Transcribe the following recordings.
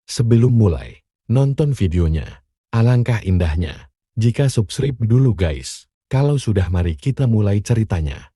Sebelum mulai nonton videonya, alangkah indahnya jika subscribe dulu guys. Kalau sudah, mari kita mulai ceritanya.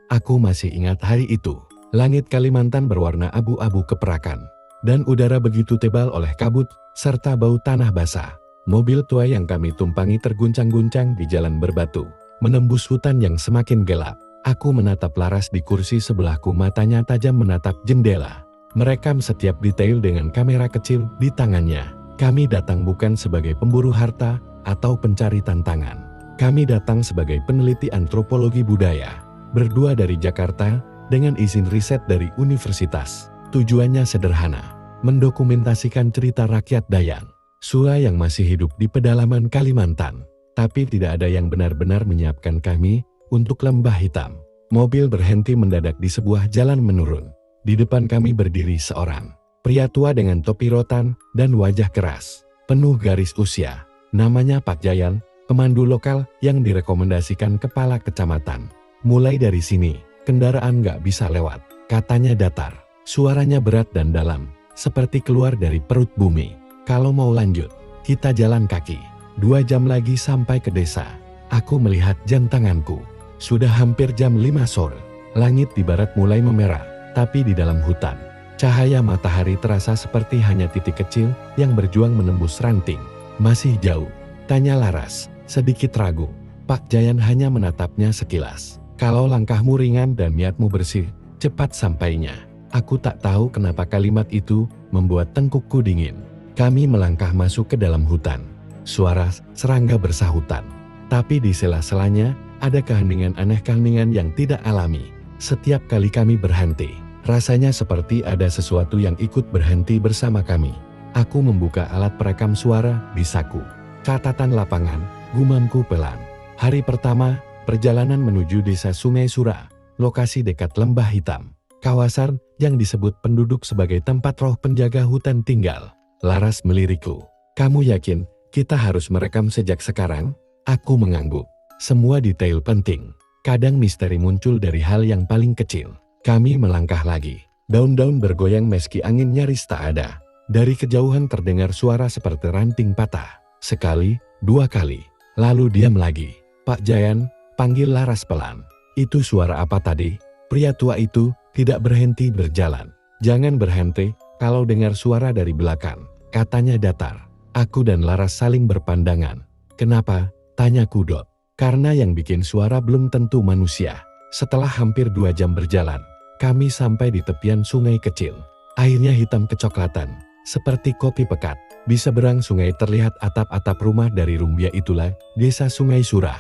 Aku masih ingat hari itu. Langit Kalimantan berwarna abu-abu keperakan, dan udara begitu tebal oleh kabut, serta bau tanah basah. Mobil tua yang kami tumpangi terguncang-guncang di jalan berbatu, menembus hutan yang semakin gelap. Aku menatap Laras di kursi sebelahku, matanya tajam menatap jendela, merekam setiap detail dengan kamera kecil di tangannya. Kami datang bukan sebagai pemburu harta atau pencari tantangan. Kami datang sebagai peneliti antropologi budaya, berdua dari Jakarta, dengan izin riset dari universitas. Tujuannya sederhana, mendokumentasikan cerita rakyat Dayak, Sua yang masih hidup di pedalaman Kalimantan. Tapi tidak ada yang benar-benar menyiapkan kami untuk lembah hitam. Mobil berhenti mendadak di sebuah jalan menurun. Di depan kami berdiri seorang pria tua dengan topi rotan dan wajah keras, penuh garis usia. Namanya Pak Jayan, pemandu lokal yang direkomendasikan kepala kecamatan. Mulai dari sini, kendaraan nggak bisa lewat, katanya datar. Suaranya berat dan dalam, seperti keluar dari perut bumi. Kalau mau lanjut, kita jalan kaki. 2 jam lagi sampai ke desa. Aku melihat jam tanganku. Sudah hampir jam 5 sore. Langit di barat mulai memerah, tapi di dalam hutan, cahaya matahari terasa seperti hanya titik kecil yang berjuang menembus ranting. Masih jauh? Tanya Laras, sedikit ragu. Pak Jayan hanya menatapnya sekilas. Kalau langkahmu ringan dan niatmu bersih, cepat sampainya. Aku tak tahu kenapa kalimat itu membuat tengkukku dingin. Kami melangkah masuk ke dalam hutan. Suara serangga bersahutan. Tapi di sela-selanya, ada keheningan aneh, keheningan yang tidak alami. Setiap kali kami berhenti, rasanya seperti ada sesuatu yang ikut berhenti bersama kami. Aku membuka alat perekam suara di saku. Catatan lapangan, gumamku pelan. Hari pertama, perjalanan menuju desa Sungai Sura, lokasi dekat lembah hitam. Kawasan yang disebut penduduk sebagai tempat roh penjaga hutan tinggal. Laras melirikku. Kamu yakin kita harus merekam sejak sekarang? Aku mengangguk. Semua detail penting. Kadang misteri muncul dari hal yang paling kecil. Kami melangkah lagi. Daun-daun bergoyang meski angin nyaris tak ada. Dari kejauhan terdengar suara seperti ranting patah. Sekali, 2 kali. Lalu diam lagi. Pak Jayan, panggil Laras pelan. Itu suara apa tadi? Pria tua itu tidak berhenti berjalan. Jangan berhenti kalau dengar suara dari belakang, katanya datar. Aku dan Laras saling berpandangan. Kenapa? Tanya Kudot. Karena yang bikin suara belum tentu manusia. Setelah hampir 2 jam berjalan, kami sampai di tepian sungai kecil. Airnya hitam kecoklatan, seperti kopi pekat. Di seberang sungai terlihat atap-atap rumah dari Rumbia, itulah desa Sungai Surah.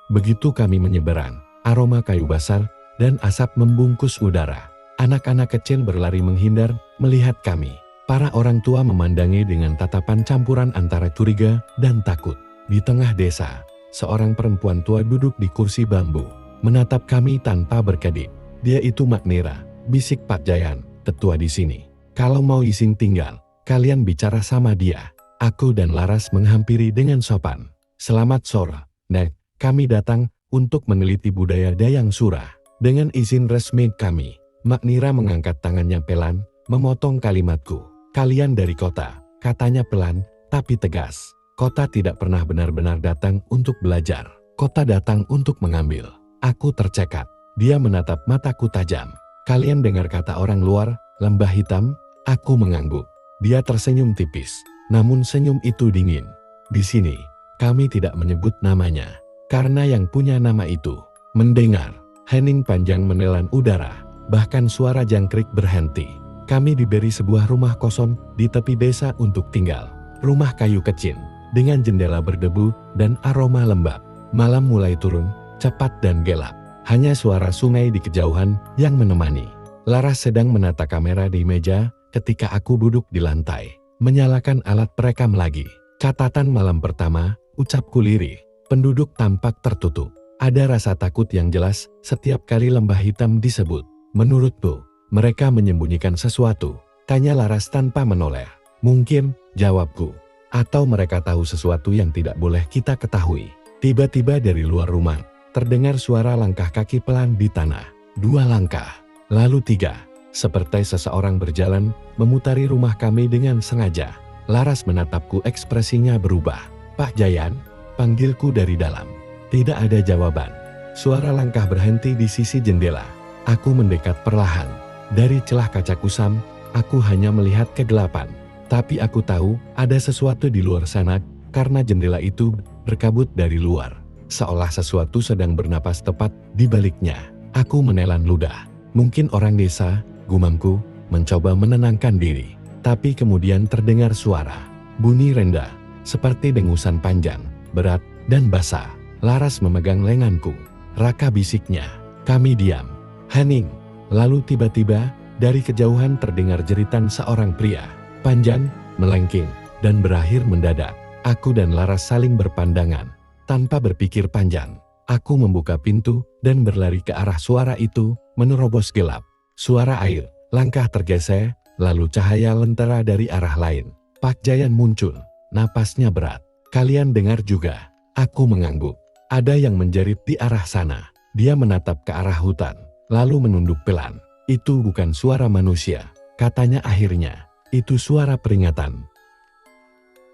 Begitu kami menyeberang, aroma kayu basar dan asap membungkus udara. Anak-anak kecil berlari menghindar melihat kami. Para orang tua memandangi dengan tatapan campuran antara curiga dan takut. Di tengah desa, seorang perempuan tua duduk di kursi bambu, menatap kami tanpa berkedip. Dia itu Maknira, bisik Pak Jayan, tetua di sini. Kalau mau izin tinggal, kalian bicara sama dia. Aku dan Laras menghampiri dengan sopan. Selamat sore, Nek. Kami datang untuk meneliti budaya Dayang Sura. Dengan izin resmi kami. Maknira mengangkat tangannya pelan, memotong kalimatku. Kalian dari kota, katanya pelan, tapi tegas. Kota tidak pernah benar-benar datang untuk belajar. Kota datang untuk mengambil. Aku tercekat. Dia menatap mataku tajam. Kalian dengar kata orang luar, lembah hitam? Aku mengangguk. Dia tersenyum tipis, namun senyum itu dingin. Di sini, kami tidak menyebut namanya. Karena yang punya nama itu, mendengar. Hening panjang menelan udara. Bahkan suara jangkrik berhenti. Kami diberi sebuah rumah kosong di tepi desa untuk tinggal. Rumah kayu kecil, dengan jendela berdebu dan aroma lembab. Malam mulai turun, cepat dan gelap. Hanya suara sungai di kejauhan yang menemani. Laras sedang menata kamera di meja ketika aku duduk di lantai. Menyalakan alat perekam lagi. Catatan malam pertama, ucapku lirih. Penduduk tampak tertutup. Ada rasa takut yang jelas setiap kali lembah hitam disebut. Menurutmu, mereka menyembunyikan sesuatu? Tanya Laras tanpa menoleh. Mungkin, jawabku. Atau mereka tahu sesuatu yang tidak boleh kita ketahui. Tiba-tiba dari luar rumah, terdengar suara langkah kaki pelan di tanah. 2 langkah, lalu 3. Seperti seseorang berjalan, memutari rumah kami dengan sengaja. Laras menatapku, ekspresinya berubah. "Pak Jayan?" panggilku dari dalam. Tidak ada jawaban. Suara langkah berhenti di sisi jendela. Aku mendekat perlahan. Dari celah kaca kusam, aku hanya melihat kegelapan. Tapi aku tahu ada sesuatu di luar sana, karena jendela itu berkabut dari luar. Seolah sesuatu sedang bernapas tepat di baliknya. Aku menelan ludah. Mungkin orang desa, gumamku, mencoba menenangkan diri. Tapi kemudian terdengar suara. Bunyi rendah, seperti dengusan panjang, berat, dan basah. Laras memegang lenganku. "Raka," bisiknya. Kami diam, hening. Lalu tiba-tiba, dari kejauhan terdengar jeritan seorang pria. Panjang, melengking, dan berakhir mendadak. Aku dan Laras saling berpandangan. Tanpa berpikir panjang, aku membuka pintu dan berlari ke arah suara itu, menerobos gelap. Suara air, langkah tergeser, lalu cahaya lentera dari arah lain. Pak Jayan muncul, napasnya berat. "Kalian dengar juga?" Aku mengangguk. Ada yang menjerit di arah sana. Dia menatap ke arah hutan, lalu menunduk pelan. "Itu bukan suara manusia," katanya akhirnya. "Itu suara peringatan."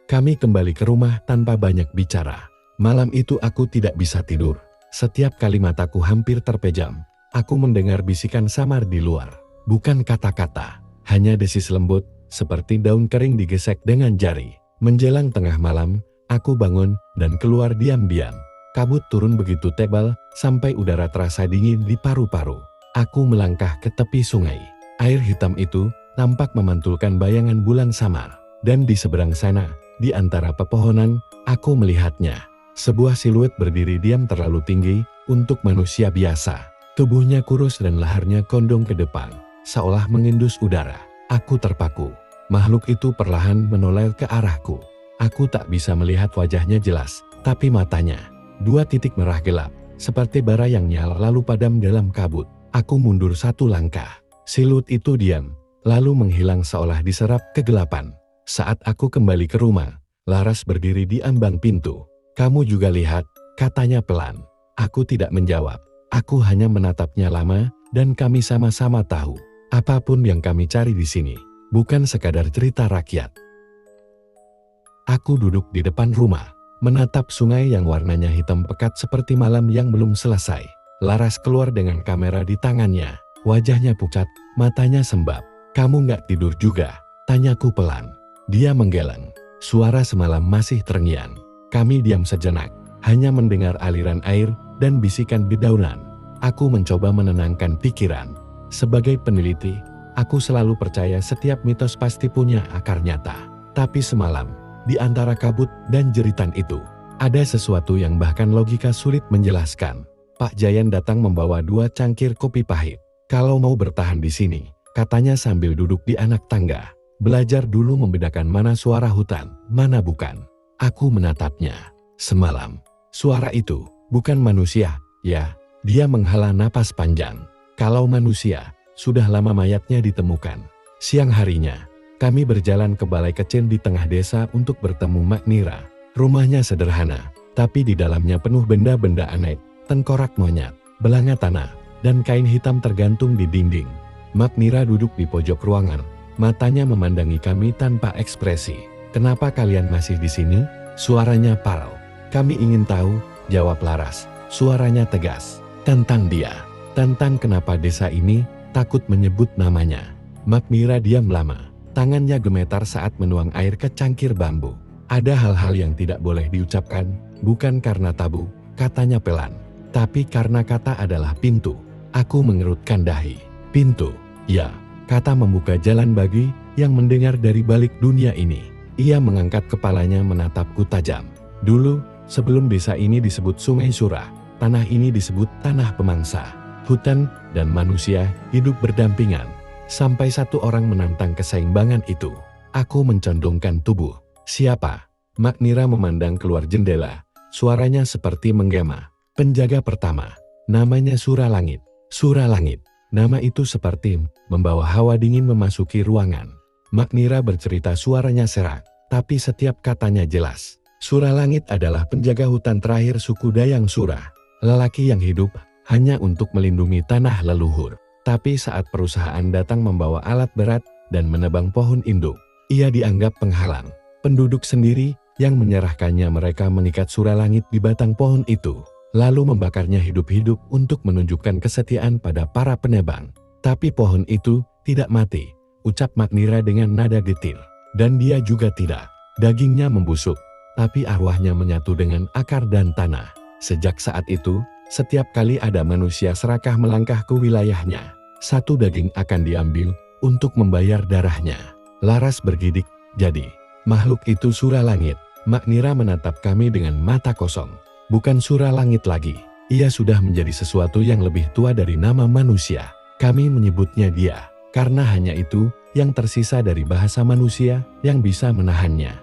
Kami kembali ke rumah tanpa banyak bicara. Malam itu aku tidak bisa tidur. Setiap kali mataku hampir terpejam, aku mendengar bisikan samar di luar. Bukan kata-kata, hanya desis lembut, seperti daun kering digesek dengan jari. Menjelang tengah malam, aku bangun dan keluar diam-diam. Kabut turun begitu tebal, sampai udara terasa dingin di paru-paru. Aku melangkah ke tepi sungai. Air hitam itu nampak memantulkan bayangan bulan samar. Dan di seberang sana, di antara pepohonan, aku melihatnya. Sebuah siluet berdiri diam terlalu tinggi untuk manusia biasa. Tubuhnya kurus dan lehernya condong ke depan, seolah mengendus udara. Aku terpaku. Makhluk itu perlahan menoleh ke arahku. Aku tak bisa melihat wajahnya jelas, tapi matanya, 2 titik merah gelap, seperti bara yang nyala lalu padam dalam kabut. Aku mundur 1 langkah. Siluet itu diam, lalu menghilang seolah diserap kegelapan. Saat aku kembali ke rumah, Laras berdiri di ambang pintu. "Kamu juga lihat?" katanya pelan. Aku tidak menjawab. Aku hanya menatapnya lama, dan kami sama-sama tahu. Apapun yang kami cari di sini, bukan sekadar cerita rakyat. Aku duduk di depan rumah, menatap sungai yang warnanya hitam pekat seperti malam yang belum selesai. Laras keluar dengan kamera di tangannya. Wajahnya pucat, matanya sembab. "Kamu nggak tidur juga?" tanyaku pelan. Dia menggeleng. Suara semalam masih terngiang. Kami diam sejenak, hanya mendengar aliran air dan bisikan dedaunan. Aku mencoba menenangkan pikiran. Sebagai peneliti, aku selalu percaya setiap mitos pasti punya akar nyata. Tapi semalam, di antara kabut dan jeritan itu, ada sesuatu yang bahkan logika sulit menjelaskan. Pak Jayan datang membawa 2 cangkir kopi pahit. "Kalau mau bertahan di sini," katanya sambil duduk di anak tangga, "belajar dulu membedakan mana suara hutan, mana bukan." Aku menatapnya. Semalam, suara itu bukan manusia, ya. Dia menghela napas panjang. Kalau manusia, sudah lama mayatnya ditemukan. Siang harinya, kami berjalan ke balai kecil di tengah desa untuk bertemu Mak Nira. Rumahnya sederhana, tapi di dalamnya penuh benda-benda aneh, tengkorak monyet, belanga tanah, dan kain hitam tergantung di dinding. Mak Nira duduk di pojok ruangan, matanya memandangi kami tanpa ekspresi. "Kenapa kalian masih di sini?" Suaranya parau. "Kami ingin tahu," jawab Laras. Suaranya tegas. "Tentang dia. Tentang kenapa desa ini takut menyebut namanya." Mak Nira diam lama. Tangannya gemetar saat menuang air ke cangkir bambu. "Ada hal-hal yang tidak boleh diucapkan, bukan karena tabu," katanya pelan, "tapi karena kata adalah pintu." Aku mengerutkan dahi. "Pintu?" "Ya," kata membuka jalan bagi yang mendengar dari balik dunia ini. Ia mengangkat kepalanya menatapku tajam. "Dulu, sebelum desa ini disebut Sungai Surah, tanah ini disebut tanah pemangsa. Hutan dan manusia hidup berdampingan, sampai satu orang menantang keseimbangan itu." Aku mencondongkan tubuh. "Siapa?" Mak Nira memandang keluar jendela. Suaranya seperti menggema. "Penjaga pertama. Namanya Surah Langit." Surah Langit. Nama itu seperti membawa hawa dingin memasuki ruangan. Mak Nira bercerita, suaranya serak. tapi setiap katanya jelas. Sura Langit adalah penjaga hutan terakhir suku Dayang Sura. Lelaki yang hidup hanya untuk melindungi tanah leluhur. Tapi saat perusahaan datang membawa alat berat dan menebang pohon induk, ia dianggap penghalang. Penduduk sendiri yang menyerahkannya. Mereka mengikat Sura Langit di batang pohon itu, lalu membakarnya hidup-hidup untuk menunjukkan kesetiaan pada para penebang. Tapi pohon itu tidak mati, ucap Magnira dengan nada getir. Dan dia juga tidak. Dagingnya membusuk, tapi arwahnya menyatu dengan akar dan tanah. Sejak saat itu, setiap kali ada manusia serakah melangkah ke wilayahnya, satu daging akan diambil untuk membayar darahnya. Laras bergidik, jadi makhluk itu Sura Langit. Magnira menatap kami dengan mata kosong. Bukan Sura Langit lagi. Ia sudah menjadi sesuatu yang lebih tua dari nama manusia. Kami menyebutnya dia, karena hanya itu yang tersisa dari bahasa manusia yang bisa menahannya.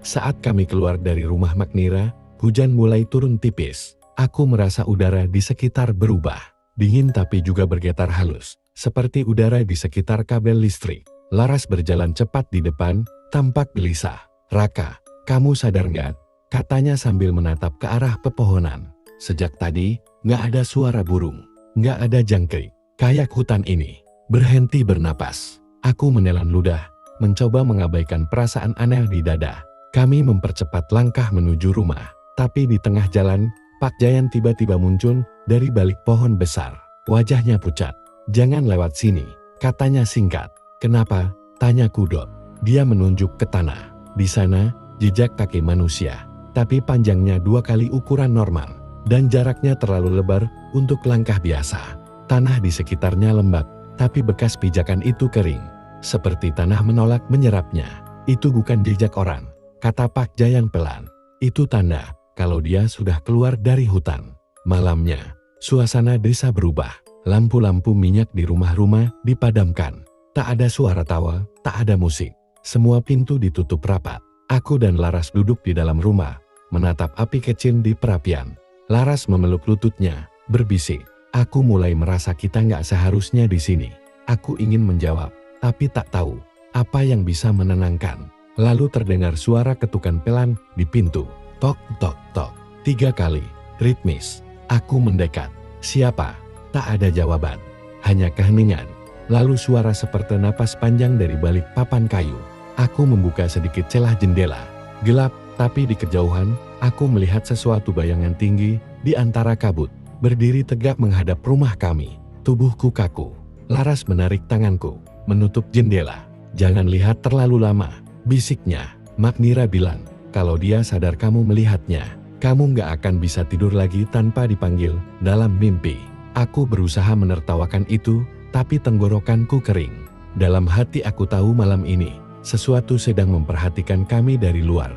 Saat kami keluar dari rumah Magnira, hujan mulai turun tipis. Aku merasa udara di sekitar berubah. Dingin tapi juga bergetar halus, seperti udara di sekitar kabel listrik. Laras berjalan cepat di depan, tampak gelisah. "Raka, kamu sadar nggak?" katanya sambil menatap ke arah pepohonan. "Sejak tadi, nggak ada suara burung, nggak ada jangkrik. Kayak hutan ini berhenti bernapas." Aku menelan ludah, mencoba mengabaikan perasaan aneh di dada. Kami mempercepat langkah menuju rumah. Tapi di tengah jalan, Pak Jayan tiba-tiba muncul dari balik pohon besar. Wajahnya pucat. "Jangan lewat sini," katanya singkat. "Kenapa?" tanya Kudot. Dia menunjuk ke tanah. Di sana, jejak kaki manusia, tapi panjangnya 2 kali ukuran normal, dan jaraknya terlalu lebar untuk langkah biasa. Tanah di sekitarnya lembab, tapi bekas pijakan itu kering, seperti tanah menolak menyerapnya. "Itu bukan jejak orang," kata Pak Jayan pelan. "Itu tanda kalau dia sudah keluar dari hutan." Malamnya, suasana desa berubah. Lampu-lampu minyak di rumah-rumah dipadamkan. Tak ada suara tawa, tak ada musik. Semua pintu ditutup rapat. Aku dan Laras duduk di dalam rumah, menatap api kecil di perapian. Laras memeluk lututnya, berbisik. "Aku mulai merasa kita nggak seharusnya di sini." Aku ingin menjawab, tapi tak tahu apa yang bisa menenangkan. Lalu terdengar suara ketukan pelan di pintu. Tok, tok, tok. 3 kali, ritmis. Aku mendekat. "Siapa?" Tak ada jawaban, hanya keheningan. Lalu suara seperti napas panjang dari balik papan kayu. Aku membuka sedikit celah jendela. Gelap, tapi di kejauhan, aku melihat sesuatu bayangan tinggi di antara kabut, berdiri tegak menghadap rumah kami. Tubuhku kaku. Laras menarik tanganku, menutup jendela. "Jangan lihat terlalu lama," bisiknya. Magnira bilang, "Kalau dia sadar kamu melihatnya, kamu nggak akan bisa tidur lagi tanpa dipanggil dalam mimpi." Aku berusaha menertawakan itu, tapi tenggorokanku kering. Dalam hati aku tahu malam ini, sesuatu sedang memperhatikan kami dari luar.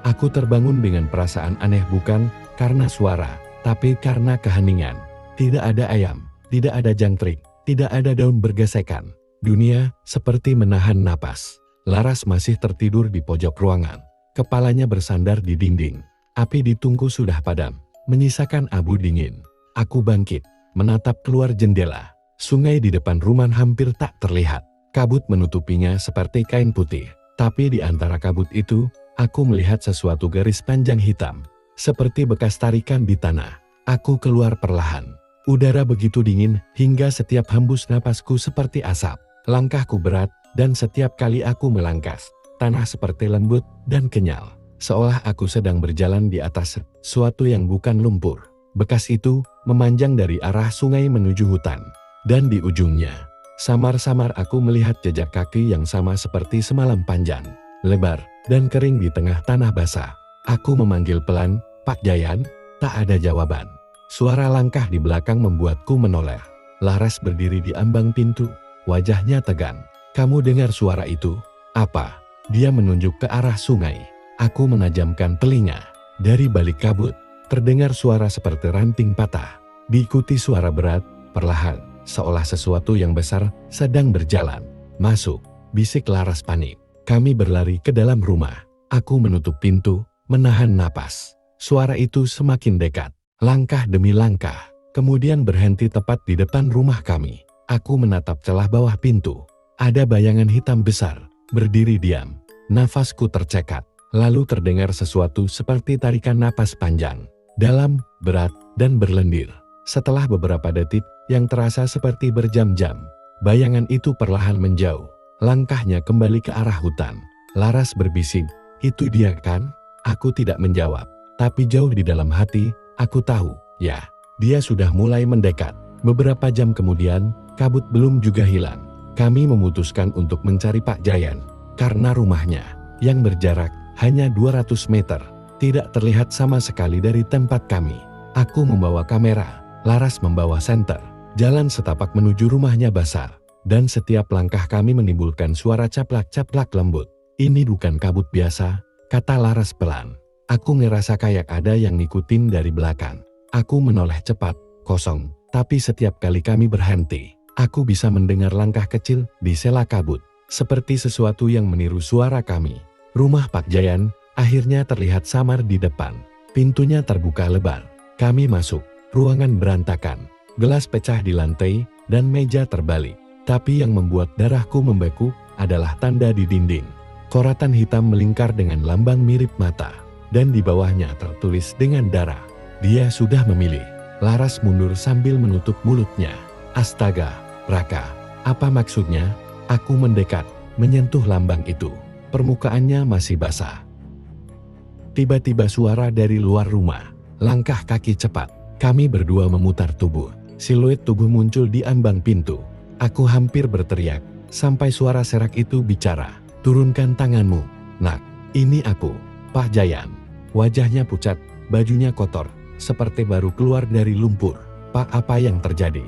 Aku terbangun dengan perasaan aneh, bukan karena suara, tapi karena keheningan. Tidak ada ayam, tidak ada jangkrik, tidak ada daun bergesekan. Dunia seperti menahan napas. Laras masih tertidur di pojok ruangan. Kepalanya bersandar di dinding. Api di tungku sudah padam, menyisakan abu dingin. Aku bangkit, menatap keluar jendela. Sungai di depan rumah hampir tak terlihat. Kabut menutupinya seperti kain putih. Tapi di antara kabut itu, aku melihat sesuatu garis panjang hitam, seperti bekas tarikan di tanah. Aku keluar perlahan. Udara begitu dingin hingga setiap hembus napasku seperti asap. Langkahku berat, dan setiap kali aku melangkas, tanah seperti lembut dan kenyal. Seolah aku sedang berjalan di atas sesuatu yang bukan lumpur. Bekas itu memanjang dari arah sungai menuju hutan. Dan di ujungnya, samar-samar aku melihat jejak kaki yang sama seperti semalam, panjang, lebar, dan kering di tengah tanah basah. Aku memanggil pelan, "Pak Jayan." Tak ada jawaban. Suara langkah di belakang membuatku menoleh. Laras berdiri di ambang pintu, wajahnya tegang. "Kamu dengar suara itu?" "Apa?" Dia menunjuk ke arah sungai. Aku menajamkan telinga. Dari balik kabut, terdengar suara seperti ranting patah. Diikuti suara berat, perlahan, seolah sesuatu yang besar sedang berjalan. "Masuk," bisik Laras panik. Kami berlari ke dalam rumah. Aku menutup pintu, menahan napas. Suara itu semakin dekat, langkah demi langkah, kemudian berhenti tepat di depan rumah kami. Aku menatap celah bawah pintu. Ada bayangan hitam besar, berdiri diam. Nafasku tercekat. Lalu terdengar sesuatu seperti tarikan napas panjang, dalam, berat, dan berlendir. Setelah beberapa detik yang terasa seperti berjam-jam, bayangan itu perlahan menjauh. Langkahnya kembali ke arah hutan. Laras berbisik, "Itu dia kan?" Aku tidak menjawab. Tapi jauh di dalam hati, aku tahu, ya, dia sudah mulai mendekat. Beberapa jam kemudian, kabut belum juga hilang. Kami memutuskan untuk mencari Pak Jayan, karena rumahnya, yang berjarak hanya 200 meter, tidak terlihat sama sekali dari tempat kami. Aku membawa kamera, Laras membawa senter. Jalan setapak menuju rumahnya basah, dan setiap langkah kami menimbulkan suara caplak-caplak lembut. "Ini bukan kabut biasa," kata Laras pelan. Aku ngerasa kayak ada yang ngikutin dari belakang. Aku menoleh cepat, kosong, tapi setiap kali kami berhenti, aku bisa mendengar langkah kecil di sela kabut, seperti sesuatu yang meniru suara kami. Rumah Pak Jayan akhirnya terlihat samar di depan. Pintunya terbuka lebar. Kami masuk. Ruangan berantakan. Gelas pecah di lantai dan meja terbalik. Tapi yang membuat darahku membeku adalah tanda di dinding. Koratan hitam melingkar dengan lambang mirip mata. Dan di bawahnya tertulis dengan darah. "Dia sudah memilih." Laras mundur sambil menutup mulutnya. "Astaga, Raka, apa maksudnya?" Aku mendekat, menyentuh lambang itu. Permukaannya masih basah. Tiba-tiba suara dari luar rumah. Langkah kaki cepat. Kami berdua memutar tubuh. Siluet tubuh muncul di ambang pintu. Aku hampir berteriak, sampai suara serak itu bicara. "Turunkan tanganmu, nak. Ini aku, Pak Jayan." Wajahnya pucat, bajunya kotor, seperti baru keluar dari lumpur. "Pak, apa yang terjadi?"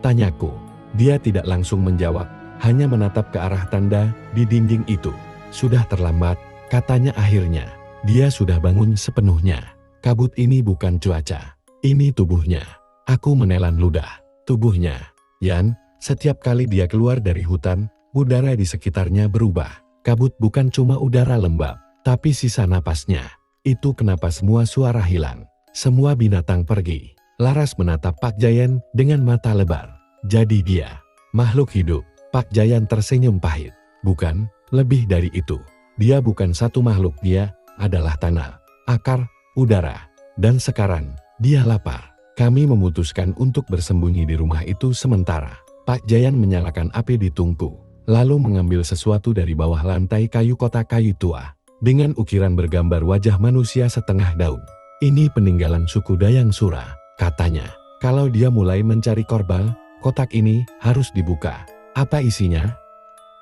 tanyaku. Dia tidak langsung menjawab, hanya menatap ke arah tanda di dinding itu. "Sudah terlambat," katanya akhirnya. Dia sudah bangun sepenuhnya. "Kabut ini bukan cuaca. Ini tubuhnya." Aku menelan ludah. Tubuhnya. Yan, setiap kali dia keluar dari hutan, udara di sekitarnya berubah. Kabut bukan cuma udara lembab, tapi sisa napasnya. Itu kenapa semua suara hilang. Semua binatang pergi. Laras menatap Pak Jayan dengan mata lebar. "Jadi dia makhluk hidup." Pak Jayan tersenyum pahit. "Bukan, lebih dari itu. Dia bukan satu makhluk, dia adalah tanah, akar, udara. Dan sekarang, dia lapar." Kami memutuskan untuk bersembunyi di rumah itu sementara. Pak Jayan menyalakan api di tungku, lalu mengambil sesuatu dari bawah lantai kayu kotak kayu tua, dengan ukiran bergambar wajah manusia setengah daun. "Ini peninggalan suku Dayang Sura," katanya. "Kalau dia mulai mencari korban, kotak ini harus dibuka." "Apa isinya?"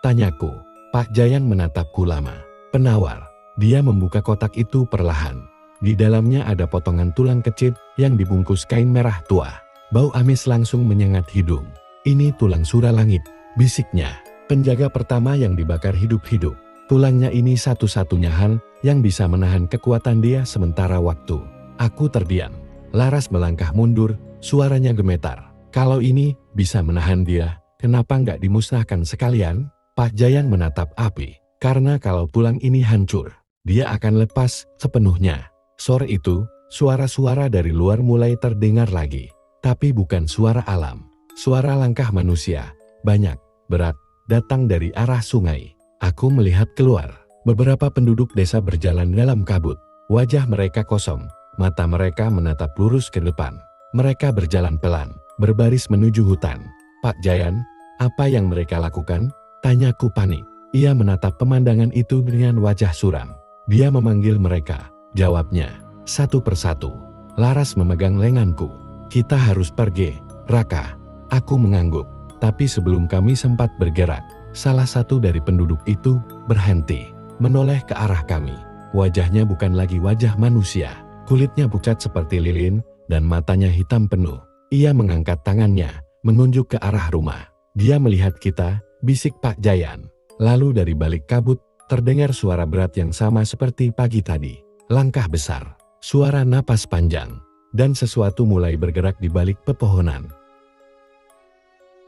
tanyaku. Pak Jayan menatapku lama. "Penawar." Dia membuka kotak itu perlahan. Di dalamnya ada potongan tulang kecil yang dibungkus kain merah tua. Bau amis langsung menyengat hidung. "Ini tulang sura langit," bisiknya. "Penjaga pertama yang dibakar hidup-hidup. Tulangnya ini satu-satunya hal yang bisa menahan kekuatan dia sementara waktu." Aku terdiam. Laras melangkah mundur, suaranya gemetar. "Kalau ini bisa menahan dia, kenapa nggak dimusnahkan sekalian?" Pak Jayan menatap api. "Karena kalau tulang ini hancur, dia akan lepas sepenuhnya." Sore itu, suara-suara dari luar mulai terdengar lagi. Tapi bukan suara alam. Suara langkah manusia, banyak, berat, datang dari arah sungai. Aku melihat keluar. Beberapa penduduk desa berjalan dalam kabut. Wajah mereka kosong, mata mereka menatap lurus ke depan. Mereka berjalan pelan, berbaris menuju hutan. "Pak Jayan, apa yang mereka lakukan?" tanyaku panik. Ia menatap pemandangan itu dengan wajah suram. "Dia memanggil mereka," jawabnya, "satu persatu." Laras memegang lenganku. "Kita harus pergi, Raka." Aku mengangguk. Tapi sebelum kami sempat bergerak, salah satu dari penduduk itu berhenti, menoleh ke arah kami. Wajahnya bukan lagi wajah manusia. Kulitnya pucat seperti lilin, dan matanya hitam penuh. Ia mengangkat tangannya, menunjuk ke arah rumah. "Dia melihat kita," bisik Pak Jayan. Lalu dari balik kabut, terdengar suara berat yang sama seperti pagi tadi. Langkah besar, suara napas panjang, dan sesuatu mulai bergerak di balik pepohonan.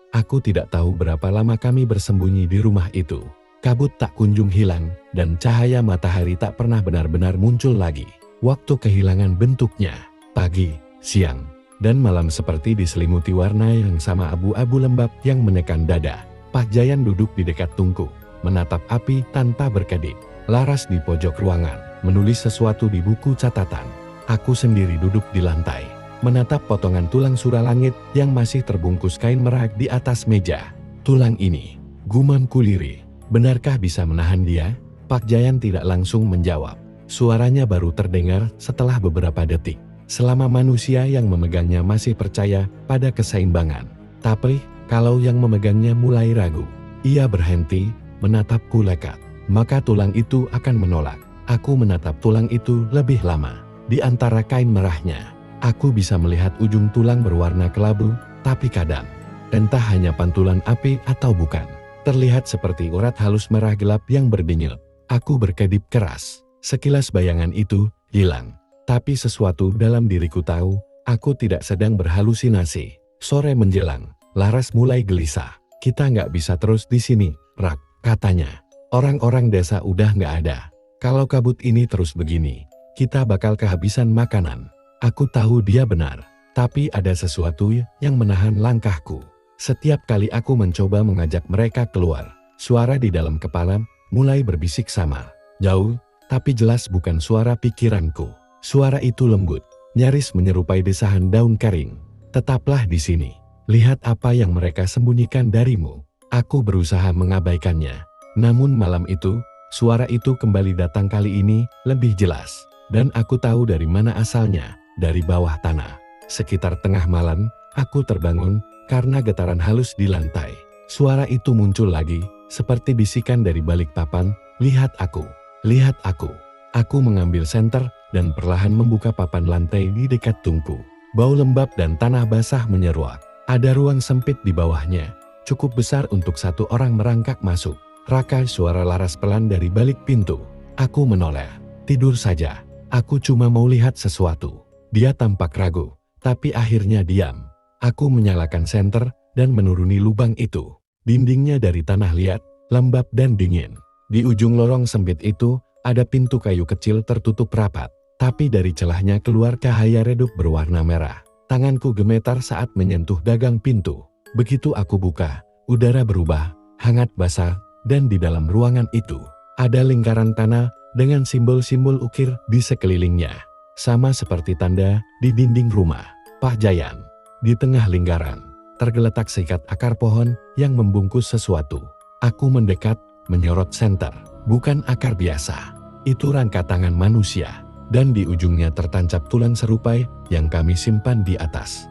Aku tidak tahu berapa lama kami bersembunyi di rumah itu. Kabut tak kunjung hilang, dan cahaya matahari tak pernah benar-benar muncul lagi. Waktu kehilangan bentuknya. Pagi, siang, dan malam seperti diselimuti warna yang sama abu-abu lembab yang menekan dada. Pak Jayan duduk di dekat tungku. menatap api tanpa berkedip. Laras di pojok ruangan, menulis sesuatu di buku catatan. Aku sendiri duduk di lantai, menatap potongan tulang suralangit yang masih terbungkus kain merak di atas meja. Tulang ini, gumamku lirih. Benarkah bisa menahan dia? Pak Jayan tidak langsung menjawab. Suaranya baru terdengar setelah beberapa detik. Selama manusia yang memegangnya masih percaya pada keseimbangan. Tapi, kalau yang memegangnya mulai ragu, ia berhenti, menatapku lekat. Maka tulang itu akan menolak. Aku menatap tulang itu lebih lama. Di antara kain merahnya, aku bisa melihat ujung tulang berwarna kelabu, tapi kadang, entah hanya pantulan api atau bukan, terlihat seperti urat halus merah gelap yang berdenyut. Aku berkedip keras. Sekilas bayangan itu hilang. Tapi sesuatu dalam diriku tahu, aku tidak sedang berhalusinasi. Sore menjelang, Laras mulai gelisah. Kita nggak bisa terus di sini, Rak, katanya. Orang-orang desa udah nggak ada. Kalau kabut ini terus begini, kita bakal kehabisan makanan. Aku tahu dia benar, tapi ada sesuatu yang menahan langkahku. Setiap kali aku mencoba mengajak mereka keluar, suara di dalam kepala mulai berbisik samar. Jauh, tapi jelas bukan suara pikiranku. Suara itu lembut, nyaris menyerupai desahan daun kering. Tetaplah di sini. Lihat apa yang mereka sembunyikan darimu. Aku berusaha mengabaikannya. Namun malam itu, suara itu kembali datang kali ini lebih jelas. Dan aku tahu dari mana asalnya, dari bawah tanah. Sekitar tengah malam, aku terbangun karena getaran halus di lantai. Suara itu muncul lagi, seperti bisikan dari balik papan, lihat aku, lihat aku. Aku mengambil senter dan perlahan membuka papan lantai di dekat tungku. Bau lembab dan tanah basah menyeruak. Ada ruang sempit di bawahnya, cukup besar untuk satu orang merangkak masuk. Raka, suara Laras pelan dari balik pintu. Aku menoleh. Tidur saja. Aku cuma mau lihat sesuatu. Dia tampak ragu, tapi akhirnya diam. Aku menyalakan senter dan menuruni lubang itu. Dindingnya dari tanah liat, lembab dan dingin. Di ujung lorong sempit itu, ada pintu kayu kecil tertutup rapat. Tapi dari celahnya keluar cahaya redup berwarna merah. Tanganku gemetar saat menyentuh gagang pintu. Begitu aku buka, udara berubah, hangat basah. Dan di dalam ruangan itu, ada lingkaran tanah dengan simbol-simbol ukir di sekelilingnya. Sama seperti tanda di dinding rumah Pak Jayan. Di tengah lingkaran, tergeletak seikat akar pohon yang membungkus sesuatu. Aku mendekat, menyorot senter. Bukan akar biasa. Itu rangka tangan manusia. Dan di ujungnya tertancap tulang serupai yang kami simpan di atas.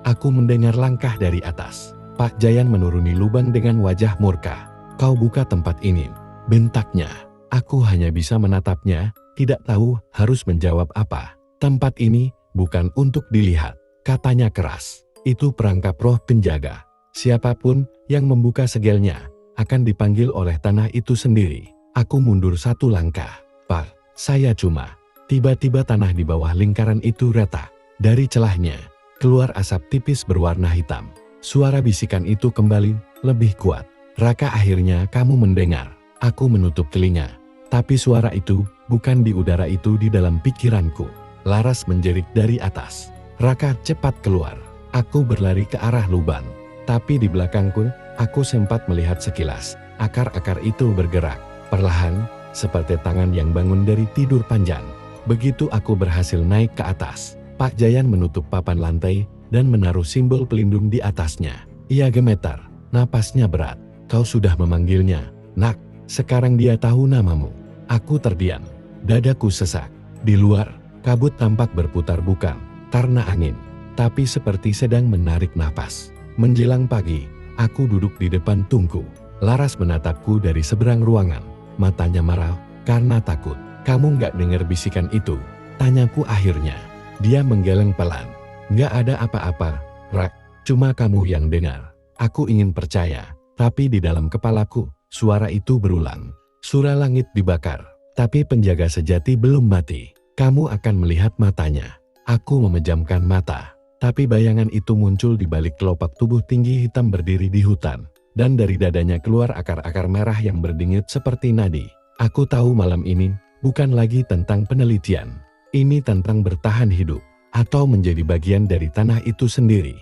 Aku mendengar langkah dari atas. Pak Jayan menuruni lubang dengan wajah murka. Kau buka tempat ini, bentaknya. Aku hanya bisa menatapnya, tidak tahu harus menjawab apa. Tempat ini bukan untuk dilihat, katanya keras. Itu perangkap roh penjaga. Siapapun yang membuka segelnya akan dipanggil oleh tanah itu sendiri. Aku mundur satu langkah. Pak, saya cuma. Tiba-tiba tanah di bawah lingkaran itu retak. Dari celahnya, keluar asap tipis berwarna hitam. Suara bisikan itu kembali, lebih kuat. Raka, akhirnya kamu mendengar. Aku menutup telinga. Tapi suara itu, bukan di udara, itu di dalam pikiranku. Laras menjerit dari atas. Raka, cepat keluar. Aku berlari ke arah lubang. Tapi di belakangku, aku sempat melihat sekilas. Akar-akar itu bergerak. Perlahan, seperti tangan yang bangun dari tidur panjang. Begitu aku berhasil naik ke atas, Pak Jayan menutup papan lantai dan menaruh simbol pelindung di atasnya. Ia gemetar, napasnya berat. Kau sudah memanggilnya, Nak. Sekarang dia tahu namamu. Aku terdiam. Dadaku sesak. Di luar, kabut tampak berputar bukan karena angin, tapi seperti sedang menarik napas. Menjelang pagi, aku duduk di depan tungku. Laras menatapku dari seberang ruangan. Matanya marah karena takut. Kamu nggak dengar bisikan itu? Tanyaku akhirnya. Dia menggeleng pelan. Nggak ada apa-apa, Rak. Cuma kamu yang dengar. Aku ingin percaya. Tapi di dalam kepalaku, suara itu berulang. Surah langit dibakar, tapi penjaga sejati belum mati. Kamu akan melihat matanya. Aku memejamkan mata, tapi bayangan itu muncul di balik kelopak tubuh tinggi hitam berdiri di hutan. Dan dari dadanya keluar akar-akar merah yang berdenyut seperti nadi. Aku tahu malam ini bukan lagi tentang penelitian. Ini tentang bertahan hidup, atau menjadi bagian dari tanah itu sendiri.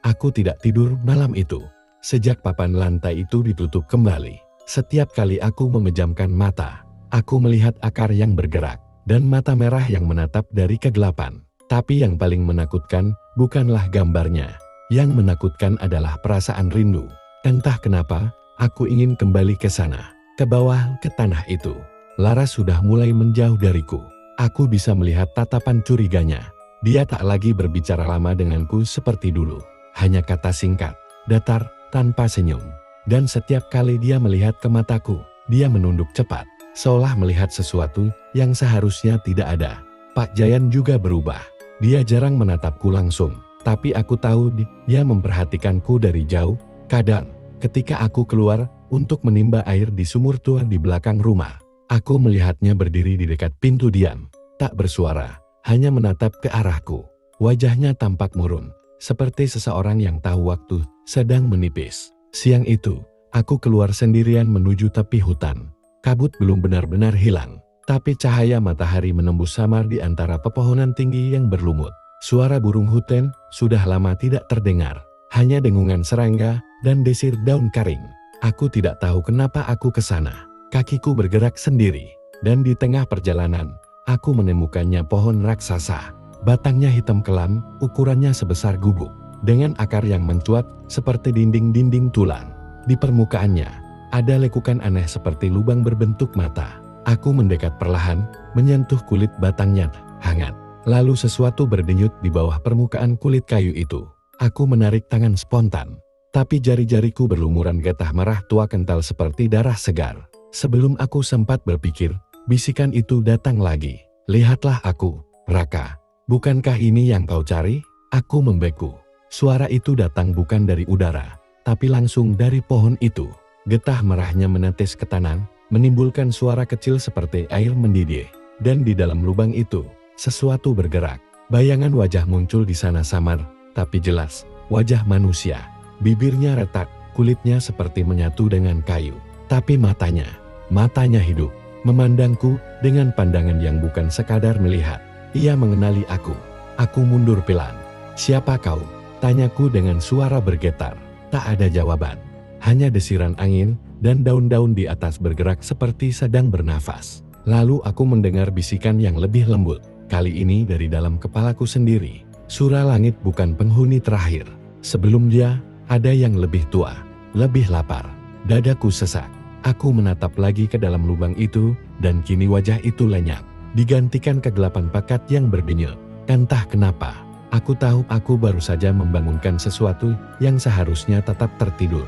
Aku tidak tidur malam itu. Sejak papan lantai itu ditutup kembali, setiap kali aku memejamkan mata, aku melihat akar yang bergerak, dan mata merah yang menatap dari kegelapan. Tapi yang paling menakutkan bukanlah gambarnya. Yang menakutkan adalah perasaan rindu. Entah kenapa, aku ingin kembali ke sana, ke bawah, ke tanah itu. Laras sudah mulai menjauh dariku. Aku bisa melihat tatapan curiganya. Dia tak lagi berbicara lama denganku seperti dulu. Hanya kata singkat, datar, tanpa senyum. Dan setiap kali dia melihat ke mataku, dia menunduk cepat, seolah melihat sesuatu yang seharusnya tidak ada. Pak Jayan juga berubah. Dia jarang menatapku langsung, tapi aku tahu dia memperhatikanku dari jauh. Kadang, ketika aku keluar untuk menimba air di sumur tua di belakang rumah, aku melihatnya berdiri di dekat pintu diam, tak bersuara, hanya menatap ke arahku. Wajahnya tampak murung, seperti seseorang yang tahu waktu sedang menipis. Siang itu, aku keluar sendirian menuju tepi hutan. Kabut belum benar-benar hilang, tapi cahaya matahari menembus samar di antara pepohonan tinggi yang berlumut. Suara burung hutan sudah lama tidak terdengar, hanya dengungan serangga dan desir daun kering. Aku tidak tahu kenapa aku ke sana. Kakiku bergerak sendiri, dan di tengah perjalanan, aku menemukannya pohon raksasa. Batangnya hitam kelam, ukurannya sebesar gubuk, dengan akar yang mencuat seperti dinding-dinding tulang. Di permukaannya, ada lekukan aneh seperti lubang berbentuk mata. Aku mendekat perlahan, menyentuh kulit batangnya, hangat. Lalu sesuatu berdenyut di bawah permukaan kulit kayu itu. Aku menarik tangan spontan, tapi jari-jariku berlumuran getah merah tua kental seperti darah segar. Sebelum aku sempat berpikir, bisikan itu datang lagi. Lihatlah aku, Raka. Bukankah ini yang kau cari? Aku membeku. Suara itu datang bukan dari udara, tapi langsung dari pohon itu. Getah merahnya menetes ke tanah, menimbulkan suara kecil seperti air mendidih. Dan di dalam lubang itu, sesuatu bergerak. Bayangan wajah muncul di sana samar, tapi jelas. Wajah manusia. Bibirnya retak, kulitnya seperti menyatu dengan kayu. Tapi matanya hidup. Memandangku dengan pandangan yang bukan sekadar melihat. Ia mengenali aku. Aku mundur pelan. Siapa kau? Tanyaku dengan suara bergetar. Tak ada jawaban. Hanya desiran angin dan daun-daun di atas bergerak seperti sedang bernafas. Lalu aku mendengar bisikan yang lebih lembut. Kali ini dari dalam kepalaku sendiri. Sura langit bukan penghuni terakhir. Sebelum dia, ada yang lebih tua, lebih lapar. Dadaku sesak. Aku menatap lagi ke dalam lubang itu, dan kini wajah itu lenyap. Digantikan kegelapan pekat yang berdenyut. Entah kenapa, aku tahu aku baru saja membangunkan sesuatu yang seharusnya tetap tertidur.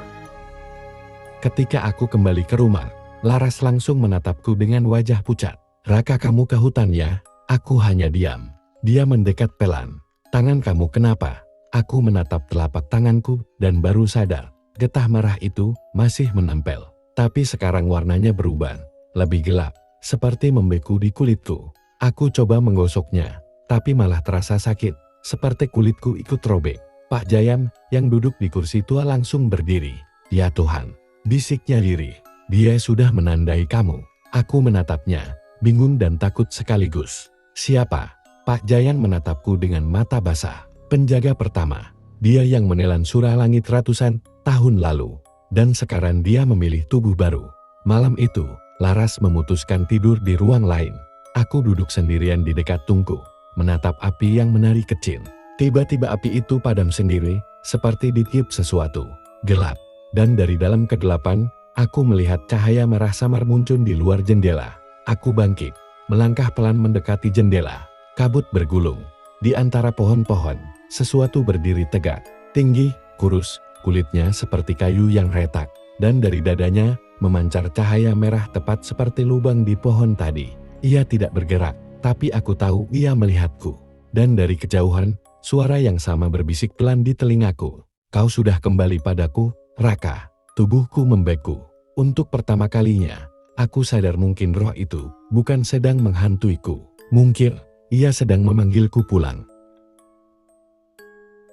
Ketika aku kembali ke rumah, Laras langsung menatapku dengan wajah pucat. Raka, kamu ke hutan ya? Aku hanya diam. Dia mendekat pelan. Tangan kamu kenapa? Aku menatap telapak tanganku dan baru sadar, getah merah itu masih menempel. Tapi sekarang warnanya berubah, lebih gelap, seperti membeku di kulitku. Aku coba menggosoknya, tapi malah terasa sakit, seperti kulitku ikut robek. Pak Jayan yang duduk di kursi tua langsung berdiri. Ya Tuhan, bisiknya lirih. Dia sudah menandai kamu. Aku menatapnya, bingung dan takut sekaligus. Siapa? Pak Jayan menatapku dengan mata basah. Penjaga pertama. Dia yang menelan surah langit ratusan tahun lalu. Dan sekarang dia memilih tubuh baru. Malam itu, Laras memutuskan tidur di ruang lain. Aku duduk sendirian di dekat tungku, menatap api yang menari kecil. Tiba-tiba api itu padam sendiri, seperti ditiup sesuatu. Gelap. Dan dari dalam kegelapan, aku melihat cahaya merah samar muncul di luar jendela. Aku bangkit, melangkah pelan mendekati jendela. Kabut bergulung. Di antara pohon-pohon, sesuatu berdiri tegak, tinggi, kurus, kulitnya seperti kayu yang retak, dan dari dadanya memancar cahaya merah tepat seperti lubang di pohon tadi. Ia tidak bergerak, tapi aku tahu ia melihatku. Dan dari kejauhan, suara yang sama berbisik pelan di telingaku. Kau sudah kembali padaku, Raka. Tubuhku membeku. Untuk pertama kalinya, aku sadar mungkin roh itu bukan sedang menghantuiku. Mungkin ia sedang memanggilku pulang.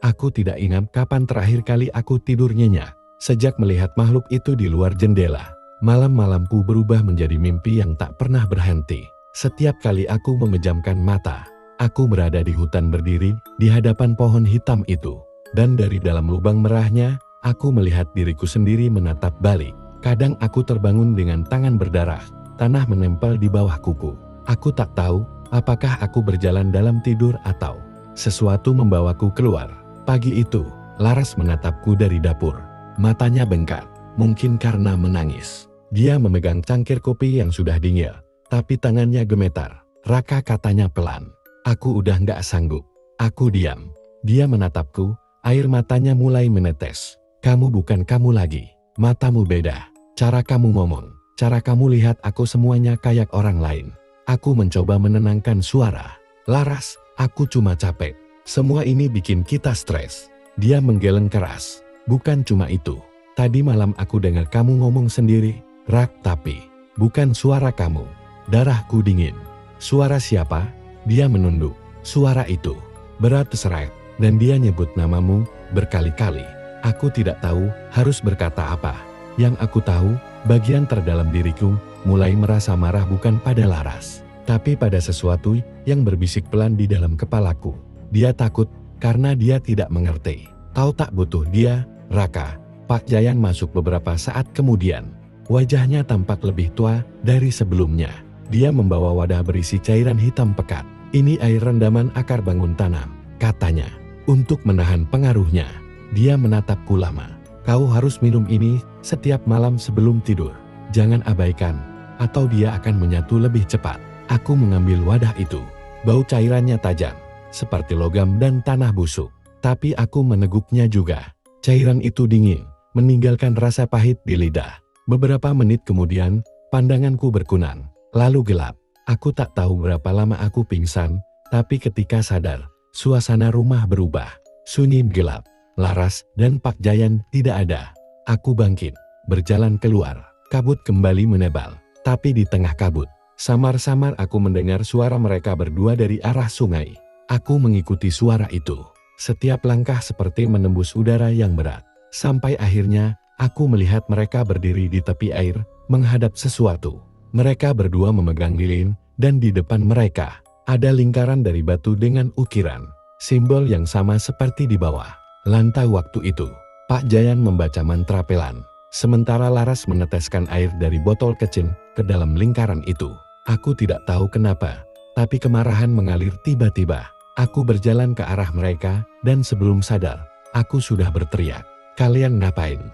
Aku tidak ingat kapan terakhir kali aku tidur nyenyak. Sejak melihat makhluk itu di luar jendela, malam-malamku berubah menjadi mimpi yang tak pernah berhenti. Setiap kali aku memejamkan mata, aku berada di hutan berdiri di hadapan pohon hitam itu. Dan dari dalam lubang merahnya, Aku melihat diriku sendiri menatap balik. Kadang aku terbangun dengan tangan berdarah, tanah menempel di bawah kuku. Aku tak tahu apakah aku berjalan dalam tidur atau sesuatu membawaku keluar. Pagi itu, Laras menatapku dari dapur. Matanya bengkak, mungkin karena menangis. Dia memegang cangkir kopi yang sudah dingin, tapi tangannya gemetar. "Raka," katanya pelan. Aku udah nggak sanggup. Aku diam. Dia menatapku, air matanya mulai menetes. "Kamu bukan kamu lagi. Matamu beda. Cara kamu ngomong, cara kamu lihat aku semuanya kayak orang lain." Aku mencoba menenangkan suara. "Laras, aku cuma capek. Semua ini bikin kita stres." Dia menggeleng keras. "Bukan cuma itu. Tadi malam aku dengar kamu ngomong sendiri, Rak, tapi bukan suara kamu." Darahku dingin. "Suara siapa?" Dia menunduk. "Suara itu. Berat seret. Dan dia nyebut namamu berkali-kali." Aku tidak tahu harus berkata apa. Yang aku tahu, bagian terdalam diriku mulai merasa marah bukan pada Laras, tapi pada sesuatu yang berbisik pelan di dalam kepalaku. Dia takut karena dia tidak mengerti. "Kau tak butuh dia, Raka." Pak Jayan masuk beberapa saat kemudian. Wajahnya tampak lebih tua dari sebelumnya. Dia membawa wadah berisi cairan hitam pekat. "Ini air rendaman akar bangun tanam," katanya, "untuk menahan pengaruhnya." Dia menatapku lama. "Kau harus minum ini setiap malam sebelum tidur. Jangan abaikan, atau dia akan menyatu lebih cepat." Aku mengambil wadah itu. Bau cairannya tajam, seperti logam dan tanah busuk. Tapi aku meneguknya juga. Cairan itu dingin, meninggalkan rasa pahit di lidah. Beberapa menit kemudian, pandanganku berkunang, lalu gelap. Aku tak tahu berapa lama aku pingsan, tapi ketika sadar, suasana rumah berubah. Sunyi gelap. Laras dan Pak Jayan tidak ada. Aku bangkit, berjalan keluar. Kabut kembali menebal, tapi di tengah kabut, samar-samar aku mendengar suara mereka berdua dari arah sungai. Aku mengikuti suara itu. Setiap langkah seperti menembus udara yang berat. Sampai akhirnya, aku melihat mereka berdiri di tepi air, menghadap sesuatu. Mereka berdua memegang lilin, dan di depan mereka, ada lingkaran dari batu dengan ukiran, simbol yang sama seperti di bawah lantai waktu itu. Pak Jayan membaca mantra pelan, sementara Laras meneteskan air dari botol kecil ke dalam lingkaran itu. Aku tidak tahu kenapa, tapi kemarahan mengalir tiba-tiba. Aku berjalan ke arah mereka, dan sebelum sadar, aku sudah berteriak, "Kalian ngapain?"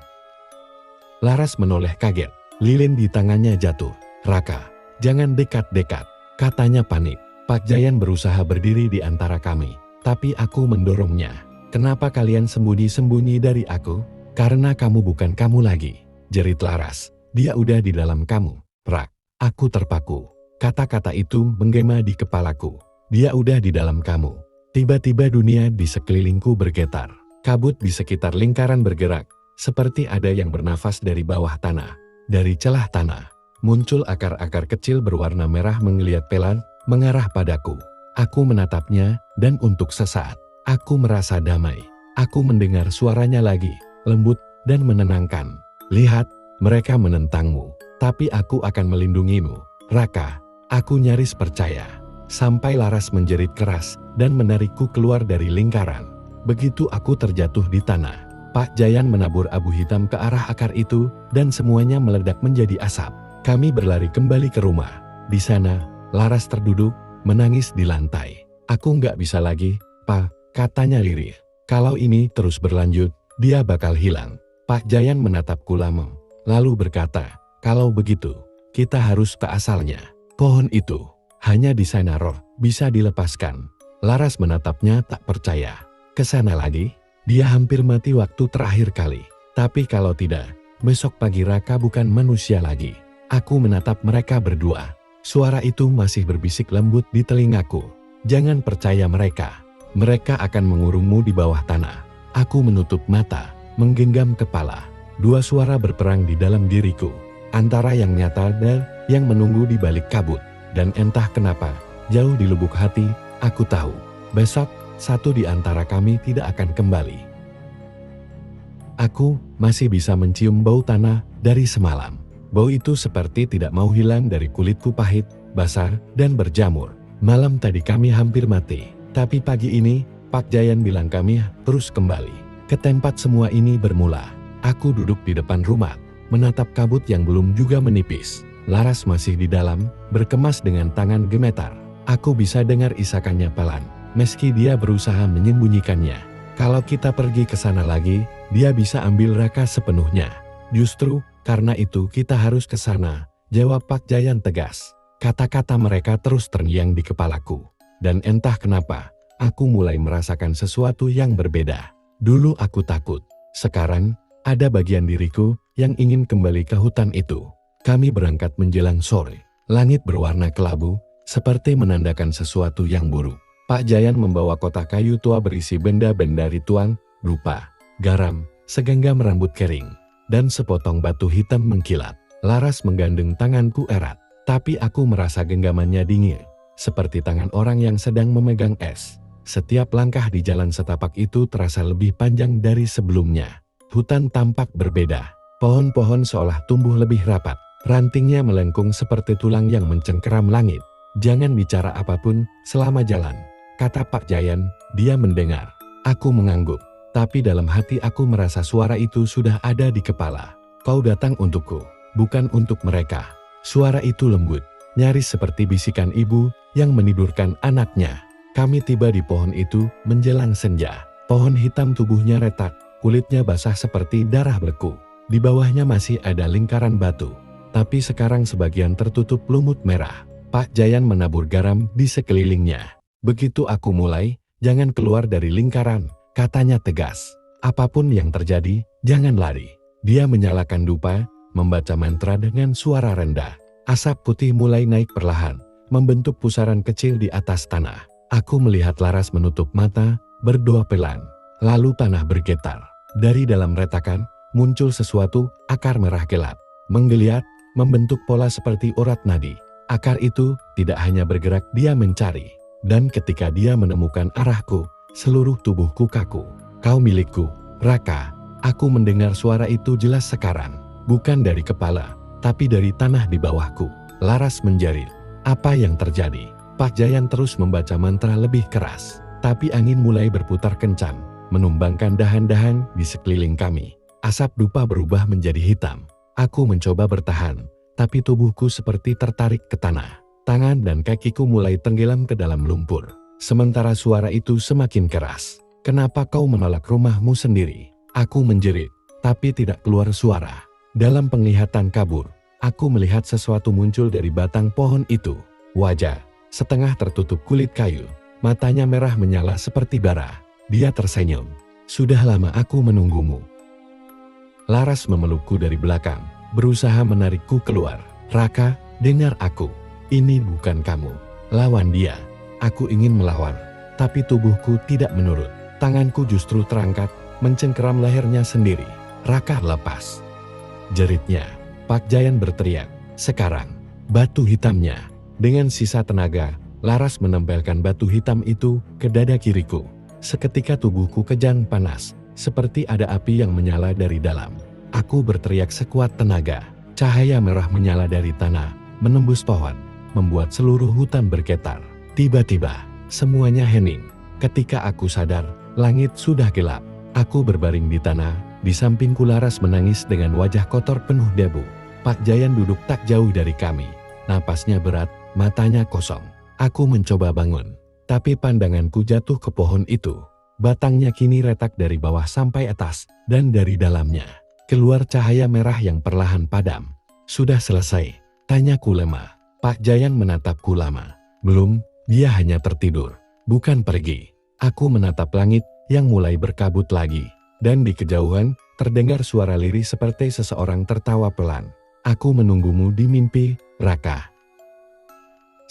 Laras menoleh kaget, lilin di tangannya jatuh. "Raka, jangan dekat-dekat," katanya panik. Pak Jayan berusaha berdiri di antara kami, tapi aku mendorongnya. "Kenapa kalian sembunyi-sembunyi dari aku?" "Karena kamu bukan kamu lagi," jerit Laras. "Dia udah di dalam kamu, Rak." Aku terpaku. Kata-kata itu menggema di kepalaku. Dia udah di dalam kamu. Tiba-tiba dunia di sekelilingku bergetar. Kabut di sekitar lingkaran bergerak, seperti ada yang bernafas dari bawah tanah. Dari celah tanah, muncul akar-akar kecil berwarna merah menggeliat pelan, mengarah padaku. Aku menatapnya, dan untuk sesaat, aku merasa damai. Aku mendengar suaranya lagi, lembut dan menenangkan. "Lihat, mereka menentangmu, tapi aku akan melindungimu, Raka." Aku nyaris percaya. Sampai Laras menjerit keras dan menarikku keluar dari lingkaran. Begitu aku terjatuh di tanah, Pak Jayan menabur abu hitam ke arah akar itu, dan semuanya meledak menjadi asap. Kami berlari kembali ke rumah. Di sana, Laras terduduk, menangis di lantai. "Aku nggak bisa lagi, Pak," katanya lirih. "Kalau ini terus berlanjut, dia bakal hilang." Pak Jayan menatapku lama, lalu berkata, "Kalau begitu, kita harus ke asalnya. Pohon itu, hanya di sana roh bisa dilepaskan." Laras menatapnya tak percaya. "Ke sana lagi? Dia hampir mati waktu terakhir kali. Tapi kalau tidak, besok pagi Raka bukan manusia lagi." Aku menatap mereka berdua. Suara itu masih berbisik lembut di telingaku. "Jangan percaya mereka. Mereka akan mengurungmu di bawah tanah." Aku menutup mata, menggenggam kepala. Dua suara berperang di dalam diriku. Antara yang nyata dan yang menunggu di balik kabut. Dan entah kenapa, jauh di lubuk hati, aku tahu, besok, satu di antara kami tidak akan kembali. Aku masih bisa mencium bau tanah dari semalam. Bau itu seperti tidak mau hilang dari kulitku pahit, basah, dan berjamur. Malam tadi kami hampir mati, tapi pagi ini, Pak Jayan bilang kami terus kembali ke tempat semua ini bermula. Aku duduk di depan rumah, menatap kabut yang belum juga menipis. Laras masih di dalam, berkemas dengan tangan gemetar. Aku bisa dengar isakannya pelan, meski dia berusaha menyembunyikannya. Kalau kita pergi ke sana lagi, dia bisa ambil Raka sepenuhnya. Justru, karena itu kita harus ke sana, jawab Pak Jayan tegas. Kata-kata mereka terus terngiang di kepalaku. Dan entah kenapa, aku mulai merasakan sesuatu yang berbeda. Dulu aku takut, sekarang ada bagian diriku yang ingin kembali ke hutan itu. Kami berangkat menjelang sore. Langit berwarna kelabu, seperti menandakan sesuatu yang buruk. Pak Jayan membawa kotak kayu tua berisi benda-benda ritual, berupa garam, segenggam rambut kering, dan sepotong batu hitam mengkilat. Laras menggandeng tanganku erat, tapi aku merasa genggamannya dingin, seperti tangan orang yang sedang memegang es. Setiap langkah di jalan setapak itu terasa lebih panjang dari sebelumnya. Hutan tampak berbeda. Pohon-pohon seolah tumbuh lebih rapat. Rantingnya melengkung seperti tulang yang mencengkeram langit. Jangan bicara apapun selama jalan, kata Pak Jayan. Dia mendengar. Aku mengangguk, tapi dalam hati aku merasa suara itu sudah ada di kepala. Kau datang untukku, bukan untuk mereka. Suara itu lembut, nyaris seperti bisikan ibu yang menidurkan anaknya. Kami tiba di pohon itu menjelang senja. Pohon hitam tubuhnya retak, kulitnya basah seperti darah beku. Di bawahnya masih ada lingkaran batu, tapi sekarang sebagian tertutup lumut merah. Pak Jayan menabur garam di sekelilingnya. Begitu aku mulai, jangan keluar dari lingkaran, katanya tegas. Apapun yang terjadi, jangan lari. Dia menyalakan dupa, membaca mantra dengan suara rendah. Asap putih mulai naik perlahan, membentuk pusaran kecil di atas tanah. Aku melihat Laras menutup mata, berdoa pelan. Lalu tanah bergetar. Dari dalam retakan, muncul sesuatu, akar merah gelap. Menggeliat, membentuk pola seperti urat nadi. Akar itu tidak hanya bergerak, dia mencari. Dan ketika dia menemukan arahku, seluruh tubuhku kaku. Kau milikku, Raka. Aku mendengar suara itu jelas sekarang. Bukan dari kepala, tapi dari tanah di bawahku. Laras menjerit. Apa yang terjadi? Pak Jayan terus membaca mantra lebih keras. Tapi angin mulai berputar kencang, menumbangkan dahan-dahan di sekeliling kami. Asap dupa berubah menjadi hitam. Aku mencoba bertahan, tapi tubuhku seperti tertarik ke tanah. Tangan dan kakiku mulai tenggelam ke dalam lumpur. Sementara suara itu semakin keras. Kenapa kau menolak rumahmu sendiri? Aku menjerit, tapi tidak keluar suara. Dalam penglihatan kabur, aku melihat sesuatu muncul dari batang pohon itu. Wajah, setengah tertutup kulit kayu. Matanya merah menyala seperti bara. Dia tersenyum. Sudah lama aku menunggumu. Laras memelukku dari belakang, berusaha menarikku keluar. Raka, dengar aku. Ini bukan kamu. Lawan dia. Aku ingin melawan, tapi tubuhku tidak menurut. Tanganku justru terangkat, mencengkeram lehernya sendiri. Raka, lepas. Jeritnya. Pak Jayan berteriak. Sekarang, batu hitamnya. Dengan sisa tenaga, Laras menempelkan batu hitam itu ke dada kiriku. Seketika tubuhku kejang panas, seperti ada api yang menyala dari dalam. Aku berteriak sekuat tenaga. Cahaya merah menyala dari tanah, menembus pohon, membuat seluruh hutan bergetar. Tiba-tiba, semuanya hening. Ketika aku sadar, langit sudah gelap. Aku berbaring di tanah, di sampingku Laras menangis dengan wajah kotor penuh debu. Pak Jayan duduk tak jauh dari kami. Napasnya berat, matanya kosong. Aku mencoba bangun, tapi pandanganku jatuh ke pohon itu. Batangnya kini retak dari bawah sampai atas, dan dari dalamnya keluar cahaya merah yang perlahan padam. Sudah selesai? Tanyaku lemah. Pak Jayan menatapku lama. Belum, dia hanya tertidur, bukan pergi. Aku menatap langit yang mulai berkabut lagi, dan di kejauhan terdengar suara lirih seperti seseorang tertawa pelan. Aku menunggumu di mimpi, Raka.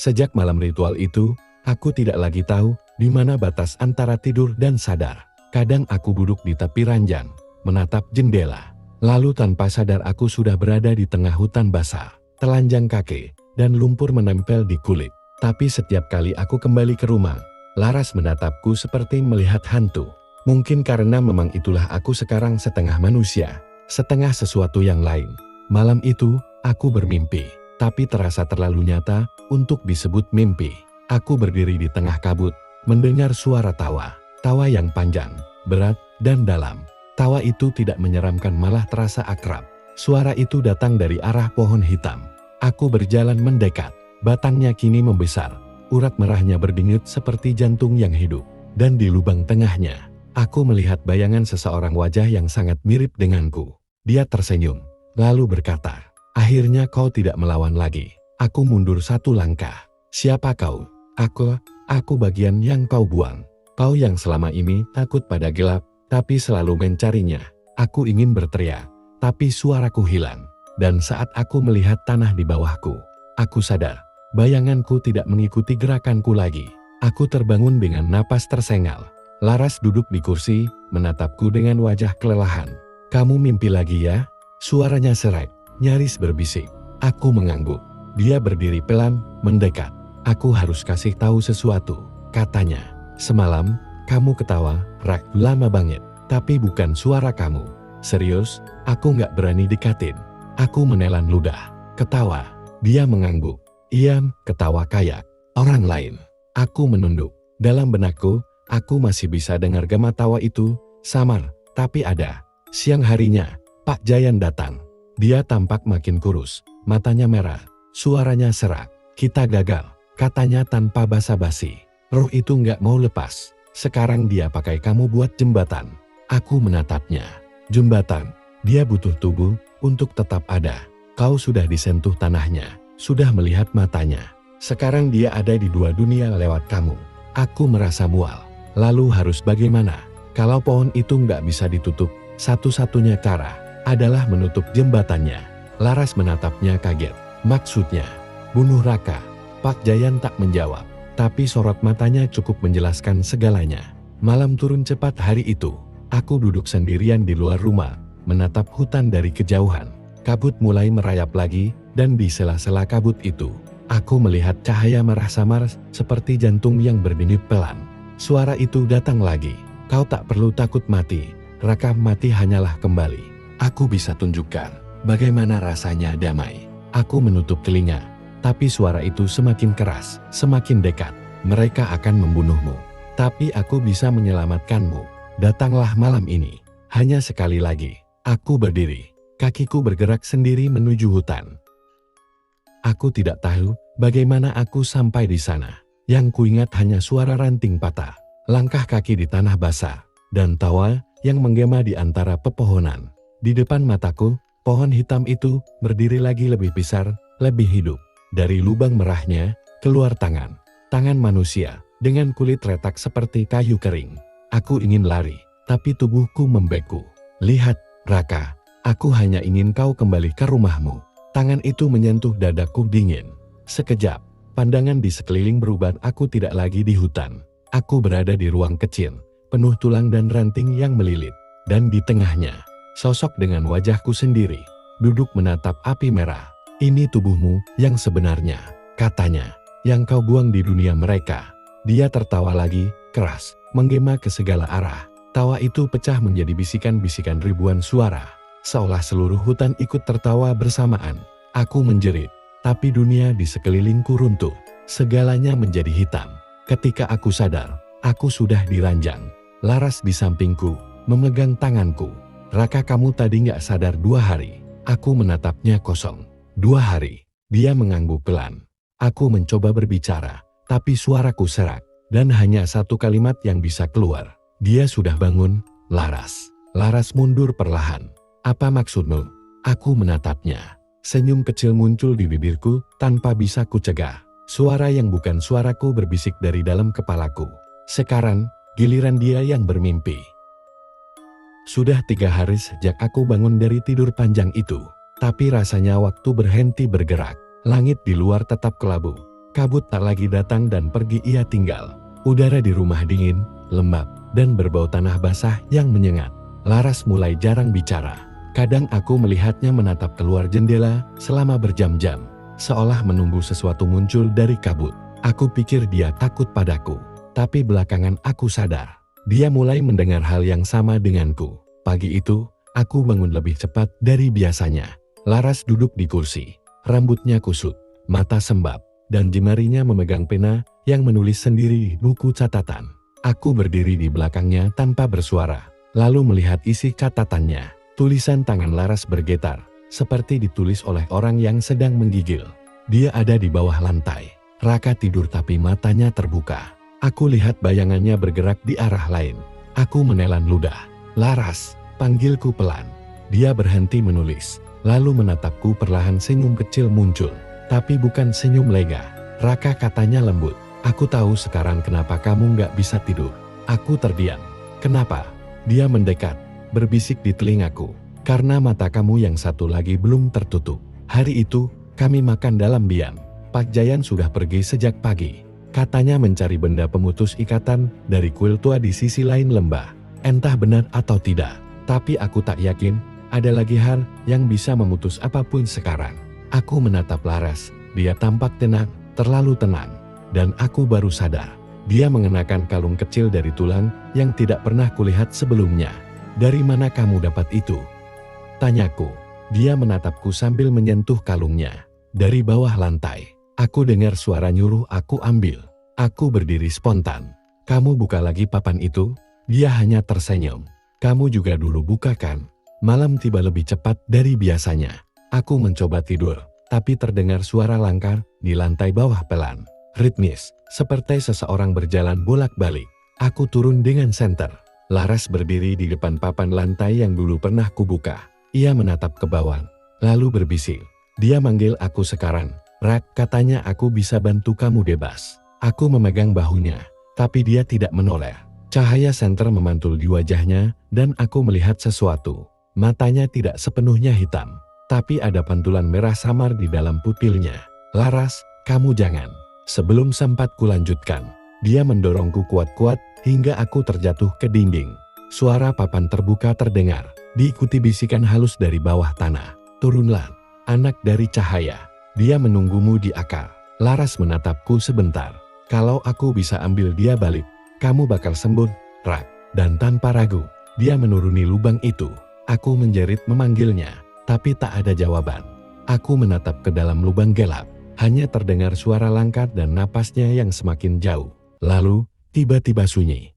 Sejak malam ritual itu, aku tidak lagi tahu di mana batas antara tidur dan sadar. Kadang aku duduk di tepi ranjang, menatap jendela. Lalu tanpa sadar aku sudah berada di tengah hutan basah, telanjang kaki, dan lumpur menempel di kulit. Tapi setiap kali aku kembali ke rumah, Laras menatapku seperti melihat hantu. Mungkin karena memang itulah aku sekarang, setengah manusia, setengah sesuatu yang lain. Malam itu, aku bermimpi, tapi terasa terlalu nyata untuk disebut mimpi. Aku berdiri di tengah kabut, mendengar suara tawa. Tawa yang panjang, berat, dan dalam. Tawa itu tidak menyeramkan, malah terasa akrab. Suara itu datang dari arah pohon hitam. Aku berjalan mendekat. Batangnya kini membesar. Urat merahnya berdenyut seperti jantung yang hidup. Dan di lubang tengahnya, aku melihat bayangan seseorang, wajah yang sangat mirip denganku. Dia tersenyum, lalu berkata, "Akhirnya kau tidak melawan lagi." Aku mundur satu langkah. "Siapa kau?" Aku bagian yang kau buang. Kau yang selama ini takut pada gelap, tapi selalu mencarinya." Aku ingin berteriak, tapi suaraku hilang. Dan saat aku melihat tanah di bawahku, aku sadar, bayanganku tidak mengikuti gerakanku lagi. Aku terbangun dengan napas tersengal. Laras duduk di kursi, menatapku dengan wajah kelelahan. "Kamu mimpi lagi ya?" Suaranya serak, nyaris berbisik. Aku mengangguk. Dia berdiri pelan, mendekat. "Aku harus kasih tahu sesuatu," katanya. "Semalam, kamu ketawa, Rak, lama banget. Tapi bukan suara kamu." "Serius?" Aku nggak berani dekatin. Aku menelan ludah. "Ketawa." Dia mengangguk. "Iya, ketawa kayak orang lain." Aku menunduk. Dalam benakku, aku masih bisa dengar gema tawa itu, samar, tapi ada. Siang harinya, Pak Jayan datang. Dia tampak makin kurus, matanya merah, suaranya serak. "Kita gagal," katanya tanpa basa-basi. "Roh itu nggak mau lepas. Sekarang dia pakai kamu buat jembatan." Aku menatapnya. "Jembatan?" "Dia butuh tubuh untuk tetap ada. Kau sudah disentuh tanahnya, sudah melihat matanya. Sekarang dia ada di dua dunia lewat kamu." Aku merasa mual. Lalu harus bagaimana? Kalau pohon itu nggak bisa ditutup, satu-satunya cara adalah menutup jembatannya. Laras menatapnya kaget. "Maksudnya, bunuh Raka?" Pak Jayan tak menjawab, tapi sorot matanya cukup menjelaskan segalanya. Malam turun cepat hari itu. Aku duduk sendirian di luar rumah, menatap hutan dari kejauhan. Kabut mulai merayap lagi, dan di sela-sela kabut itu, aku melihat cahaya merah samar seperti jantung yang berdenyut pelan. Suara itu datang lagi. "Kau tak perlu takut mati, Raka. Mati hanyalah kembali. Aku bisa tunjukkan bagaimana rasanya damai." Aku menutup telinga, tapi suara itu semakin keras, semakin dekat. "Mereka akan membunuhmu, tapi aku bisa menyelamatkanmu. Datanglah malam ini." Hanya sekali lagi. Aku berdiri. Kakiku bergerak sendiri menuju hutan. Aku tidak tahu bagaimana aku sampai di sana. Yang kuingat hanya suara ranting patah, langkah kaki di tanah basah, dan tawa yang menggema di antara pepohonan. Di depan mataku, pohon hitam itu berdiri lagi, lebih besar, lebih hidup. Dari lubang merahnya, keluar tangan. Tangan manusia, dengan kulit retak seperti kayu kering. Aku ingin lari, tapi tubuhku membeku. "Lihat, Raka, aku hanya ingin kau kembali ke rumahmu." Tangan itu menyentuh dadaku dingin. Sekejap, pandangan di sekeliling berubah. Aku tidak lagi di hutan. Aku berada di ruang kecil, penuh tulang dan ranting yang melilit. Dan di tengahnya, sosok dengan wajahku sendiri, duduk menatap api merah. "Ini tubuhmu yang sebenarnya," katanya, "yang kau buang di dunia mereka." Dia tertawa lagi, keras, menggema ke segala arah. Tawa itu pecah menjadi bisikan-bisikan ribuan suara, seolah seluruh hutan ikut tertawa bersamaan. Aku menjerit, tapi dunia di sekelilingku runtuh. Segalanya menjadi hitam. Ketika aku sadar, aku sudah diranjang. Laras di sampingku, memegang tanganku. "Raka, kamu tadi nggak sadar 2 hari. Aku menatapnya kosong. 2 hari. Dia mengangguk pelan. Aku mencoba berbicara, tapi suaraku serak, dan hanya satu kalimat yang bisa keluar. "Dia sudah bangun, Laras." Laras mundur perlahan. "Apa maksudmu?" Aku menatapnya. Senyum kecil muncul di bibirku tanpa bisa kucegah. Suara yang bukan suaraku berbisik dari dalam kepalaku. "Sekarang, giliran dia yang bermimpi." Sudah 3 hari sejak aku bangun dari tidur panjang itu. Tapi rasanya waktu berhenti bergerak. Langit di luar tetap kelabu. Kabut tak lagi datang dan pergi ia tinggal. Udara di rumah dingin, lembab, dan berbau tanah basah yang menyengat. Laras mulai jarang bicara. Kadang aku melihatnya menatap keluar jendela selama berjam-jam, seolah menunggu sesuatu muncul dari kabut. Aku pikir dia takut padaku, tapi belakangan aku sadar, dia mulai mendengar hal yang sama denganku. Pagi itu, aku bangun lebih cepat dari biasanya. Laras duduk di kursi, rambutnya kusut, mata sembab, dan jemarinya memegang pena yang menulis sendiri di buku catatan. Aku berdiri di belakangnya tanpa bersuara, lalu melihat isi catatannya. Tulisan tangan Laras bergetar, seperti ditulis oleh orang yang sedang menggigil. Dia ada di bawah lantai. Raka tidur tapi matanya terbuka. Aku lihat bayangannya bergerak di arah lain. Aku menelan ludah. Laras, panggilku pelan. Dia berhenti menulis, lalu menatapku perlahan. Senyum kecil muncul, tapi bukan senyum lega. Raka, katanya lembut. Aku tahu sekarang kenapa kamu nggak bisa tidur. Aku terdiam. Kenapa? Dia mendekat, berbisik di telingaku. Karena mata kamu yang satu lagi belum tertutup. Hari itu, kami makan dalam diam. Pak Jayan sudah pergi sejak pagi. Katanya mencari benda pemutus ikatan dari kuil tua di sisi lain lembah. Entah benar atau tidak, tapi aku tak yakin ada lagi hal yang bisa memutus apapun sekarang. Aku menatap Laras, dia tampak tenang, terlalu tenang. Dan aku baru sadar, dia mengenakan kalung kecil dari tulang yang tidak pernah kulihat sebelumnya. Dari mana kamu dapat itu? Tanyaku. Dia menatapku sambil menyentuh kalungnya. Dari bawah lantai. Aku dengar suara nyuruh aku ambil. Aku berdiri spontan. Kamu buka lagi papan itu? Dia hanya tersenyum. Kamu juga dulu buka kan? Malam tiba lebih cepat dari biasanya. Aku mencoba tidur, tapi terdengar suara langkah di lantai bawah pelan. Ritmis, seperti seseorang berjalan bolak-balik. Aku turun dengan senter. Laras berdiri di depan papan lantai yang dulu pernah kubuka. Ia menatap ke bawah, lalu berbisik. Dia manggil aku sekarang. Rak, katanya aku bisa bantu kamu bebas. Aku memegang bahunya, tapi dia tidak menoleh. Cahaya senter memantul di wajahnya, dan aku melihat sesuatu. Matanya tidak sepenuhnya hitam, tapi ada pantulan merah samar di dalam pupilnya. Laras, kamu jangan. Sebelum sempat kulanjutkan, dia mendorongku kuat-kuat hingga aku terjatuh ke dinding. Suara papan terbuka terdengar, diikuti bisikan halus dari bawah tanah. Turunlah, anak dari cahaya. Dia menunggumu di akar. Laras menatapku sebentar. Kalau aku bisa ambil dia balik, kamu bakal sembuh, Rak. Dan tanpa ragu, dia menuruni lubang itu. Aku menjerit memanggilnya, tapi tak ada jawaban. Aku menatap ke dalam lubang gelap. Hanya terdengar suara langkah dan napasnya yang semakin jauh. Lalu, tiba-tiba sunyi.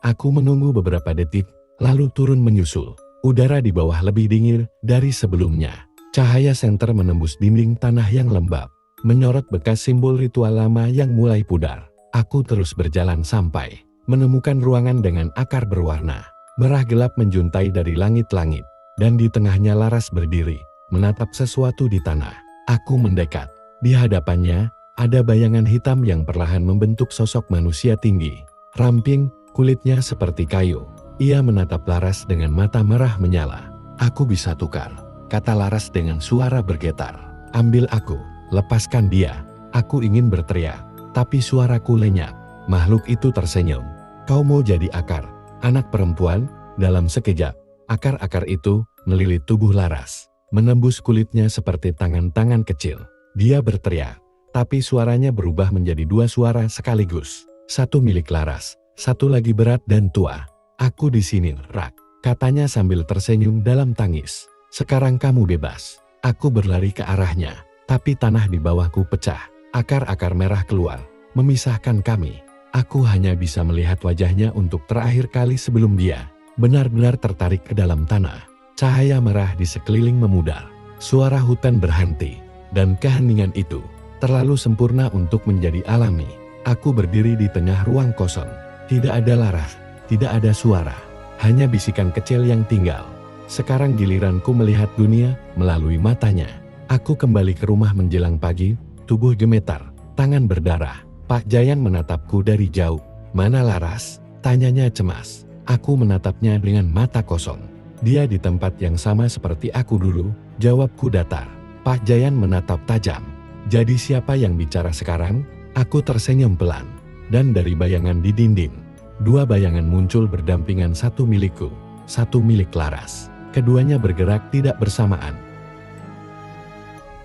Aku menunggu beberapa detik, lalu turun menyusul. Udara di bawah lebih dingin dari sebelumnya. Cahaya senter menembus dinding tanah yang lembab, menyorot bekas simbol ritual lama yang mulai pudar. Aku terus berjalan sampai menemukan ruangan dengan akar berwarna merah gelap menjuntai dari langit-langit, dan di tengahnya Laras berdiri, menatap sesuatu di tanah. Aku mendekat. Di hadapannya, ada bayangan hitam yang perlahan membentuk sosok manusia tinggi, ramping, kulitnya seperti kayu. Ia menatap Laras dengan mata merah menyala. Aku bisa tukar, kata Laras dengan suara bergetar. Ambil aku, lepaskan dia. Aku ingin berteriak, tapi suaraku lenyap. Makhluk itu tersenyum. Kau mau jadi akar, anak perempuan? Dalam sekejap, akar-akar itu melilit tubuh Laras, menembus kulitnya seperti tangan-tangan kecil. Dia berteriak, tapi suaranya berubah menjadi dua suara sekaligus. Satu milik Laras, satu lagi berat dan tua. Aku di sini, Rak, katanya sambil tersenyum dalam tangis. Sekarang kamu bebas. Aku berlari ke arahnya, tapi tanah di bawahku pecah. Akar-akar merah keluar, memisahkan kami. Aku hanya bisa melihat wajahnya untuk terakhir kali sebelum dia benar-benar tertarik ke dalam tanah. Cahaya merah di sekeliling memudar. Suara hutan berhenti, dan keheningan itu terlalu sempurna untuk menjadi alami. Aku berdiri di tengah ruang kosong. Tidak ada Laras, tidak ada suara, hanya bisikan kecil yang tinggal. Sekarang giliranku melihat dunia melalui matanya. Aku kembali ke rumah menjelang pagi, tubuh gemetar, tangan berdarah. Pak Jayan menatapku dari jauh. Mana Laras? Tanyanya cemas. Aku menatapnya dengan mata kosong. Dia di tempat yang sama seperti aku dulu, jawabku datar. Pak Jayan menatap tajam. Jadi siapa yang bicara sekarang? Aku tersenyum pelan. Dan dari bayangan di dinding, dua bayangan muncul berdampingan, satu milikku, satu milik Laras. Keduanya bergerak tidak bersamaan.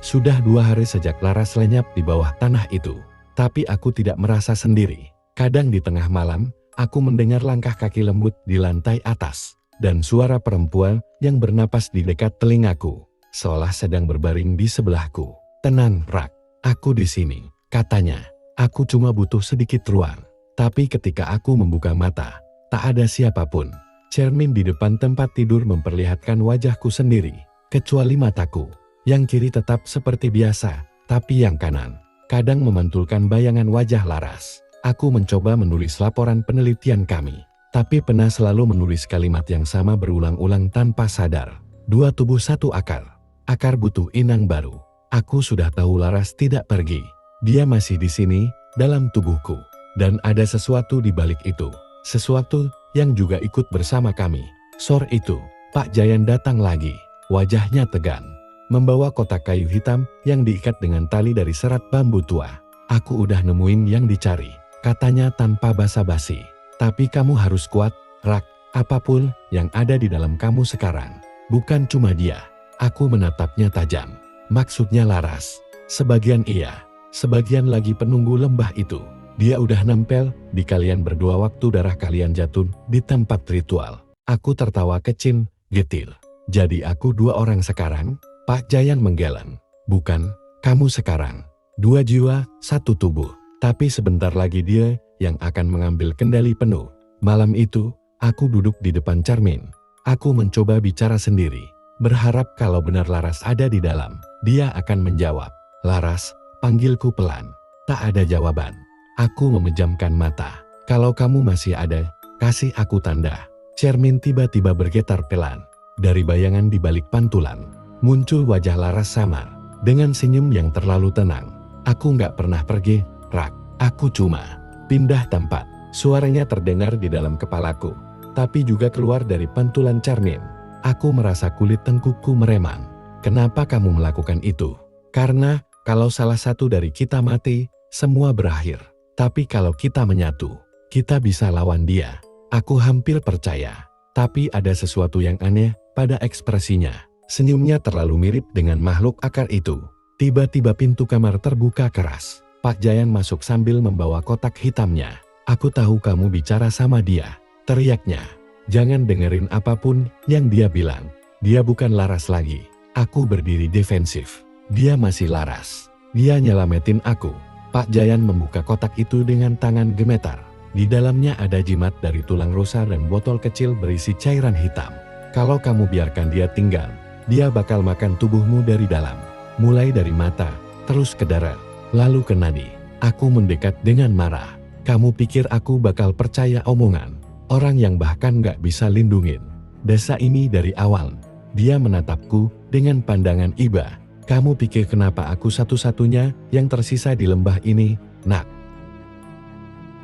Sudah 2 hari sejak Laras lenyap di bawah tanah itu. Tapi aku tidak merasa sendiri. Kadang di tengah malam, aku mendengar langkah kaki lembut di lantai atas. Dan suara perempuan yang bernapas di dekat telingaku, seolah sedang berbaring di sebelahku. Tenang, Rak. Aku di sini, katanya. Aku cuma butuh sedikit ruang. Tapi ketika aku membuka mata, tak ada siapapun. Cermin di depan tempat tidur memperlihatkan wajahku sendiri, kecuali mataku. Yang kiri tetap seperti biasa, tapi yang kanan kadang memantulkan bayangan wajah Laras. Aku mencoba menulis laporan penelitian kami, tapi pernah selalu menulis kalimat yang sama berulang-ulang tanpa sadar. Dua tubuh satu akar. Akar butuh inang baru. Aku sudah tahu Laras tidak pergi. Dia masih di sini, dalam tubuhku. Dan ada sesuatu di balik itu. Sesuatu yang juga ikut bersama kami. Sore itu, Pak Jayan datang lagi. Wajahnya tegang. Membawa kotak kayu hitam yang diikat dengan tali dari serat bambu tua. Aku udah nemuin yang dicari, katanya tanpa basa-basi. Tapi kamu harus kuat, Rak. Apapun yang ada di dalam kamu sekarang. Bukan cuma dia. Aku menatapnya tajam. Maksudnya Laras. Sebagian iya. Sebagian lagi penunggu lembah itu. Dia udah nempel di kalian berdua waktu darah kalian jatuh di tempat ritual. Aku tertawa kecil, getir. Jadi aku dua orang sekarang? Pak Jayan menggeleng. Bukan, kamu sekarang. Dua jiwa, satu tubuh. Tapi sebentar lagi dia yang akan mengambil kendali penuh. Malam itu, aku duduk di depan cermin. Aku mencoba bicara sendiri. Berharap kalau benar Laras ada di dalam, dia akan menjawab. Laras, panggilku pelan. Tak ada jawaban. Aku memejamkan mata. Kalau kamu masih ada, kasih aku tanda. Cermin tiba-tiba bergetar pelan. Dari bayangan di balik pantulan, muncul wajah Laras samar, dengan senyum yang terlalu tenang. Aku nggak pernah pergi, Rak. Aku cuma pindah tempat. Suaranya terdengar di dalam kepalaku, tapi juga keluar dari pantulan cermin. Aku merasa kulit tengkukku meremang. Kenapa kamu melakukan itu? Karena, kalau salah satu dari kita mati, semua berakhir. Tapi kalau kita menyatu, kita bisa lawan dia. Aku hampir percaya. Tapi ada sesuatu yang aneh pada ekspresinya. Senyumnya terlalu mirip dengan makhluk akar itu. Tiba-tiba pintu kamar terbuka keras. Pak Jayan masuk sambil membawa kotak hitamnya. Aku tahu kamu bicara sama dia, teriaknya. Jangan dengerin apapun yang dia bilang. Dia bukan Laras lagi. Aku berdiri defensif. Dia masih Laras. Dia nyelamatin aku. Pak Jayan membuka kotak itu dengan tangan gemetar. Di dalamnya ada jimat dari tulang rusa dan botol kecil berisi cairan hitam. Kalau kamu biarkan dia tinggal, dia bakal makan tubuhmu dari dalam. Mulai dari mata, terus ke darah, lalu ke nadi. Aku mendekat dengan marah. Kamu pikir aku bakal percaya omongan orang yang bahkan gak bisa lindungin desa ini dari awal? Dia menatapku dengan pandangan iba. Kamu pikir kenapa aku satu-satunya yang tersisa di lembah ini, Nak?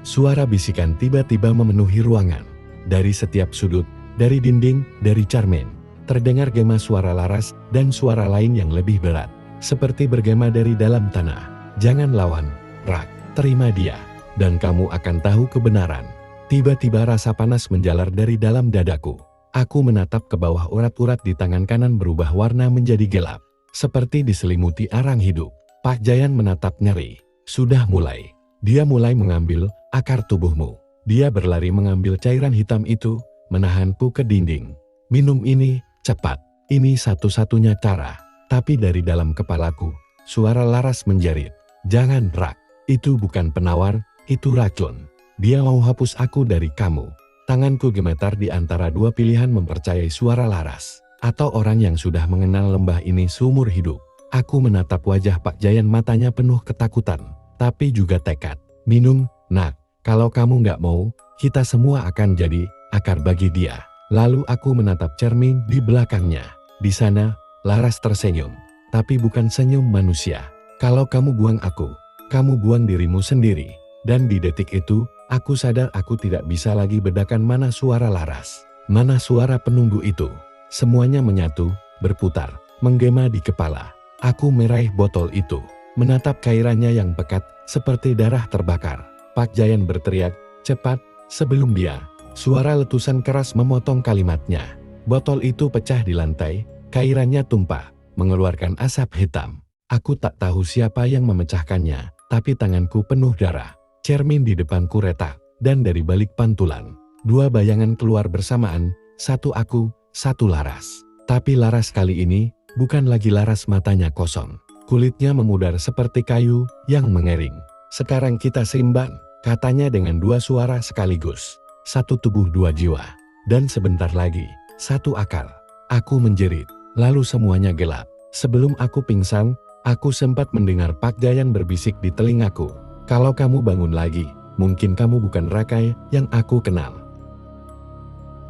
Suara bisikan tiba-tiba memenuhi ruangan. Dari setiap sudut, dari dinding, dari cermin, terdengar gema suara Laras dan suara lain yang lebih berat. Seperti bergema dari dalam tanah. Jangan lawan, Rak. Terima dia. Dan kamu akan tahu kebenaran. Tiba-tiba rasa panas menjalar dari dalam dadaku. Aku menatap ke bawah, urat-urat di tangan kanan berubah warna menjadi gelap. Seperti diselimuti arang hidup. Pak Jayan menatap nyeri. Sudah mulai. Dia mulai mengambil akar tubuhmu. Dia berlari mengambil cairan hitam itu, menahanku ke dinding. Minum ini, cepat. Ini satu-satunya cara. Tapi dari dalam kepalaku, suara Laras menjerit. Jangan, Rak. Itu bukan penawar, itu racun. Dia mau hapus aku dari kamu. Tanganku gemetar di antara dua pilihan, mempercayai suara Laras atau orang yang sudah mengenal lembah ini seumur hidup. Aku menatap wajah Pak Jayan, matanya penuh ketakutan, tapi juga tekad. Minum, Nak. Kalau kamu nggak mau, kita semua akan jadi akar bagi dia. Lalu aku menatap cermin di belakangnya. Di sana, Laras tersenyum, tapi bukan senyum manusia. Kalau kamu buang aku, kamu buang dirimu sendiri. Dan di detik itu, aku sadar aku tidak bisa lagi bedakan mana suara Laras, mana suara penunggu itu. Semuanya menyatu, berputar, menggema di kepala. Aku meraih botol itu, menatap cairannya yang pekat, seperti darah terbakar. Pak Jayan berteriak, cepat, sebelum dia. Suara letusan keras memotong kalimatnya. Botol itu pecah di lantai, cairannya tumpah, mengeluarkan asap hitam. Aku tak tahu siapa yang memecahkannya, tapi tanganku penuh darah. Cermin di depanku retak, dan dari balik pantulan, dua bayangan keluar bersamaan, satu aku, satu Laras. Tapi Laras kali ini, bukan lagi Laras, matanya kosong. Kulitnya memudar seperti kayu yang mengering. Sekarang kita seimbang, katanya dengan dua suara sekaligus. Satu tubuh dua jiwa. Dan sebentar lagi, satu akar. Aku menjerit, lalu semuanya gelap. Sebelum aku pingsan, aku sempat mendengar Pak Jayan berbisik di telingaku. Kalau kamu bangun lagi, mungkin kamu bukan Rakai yang aku kenal.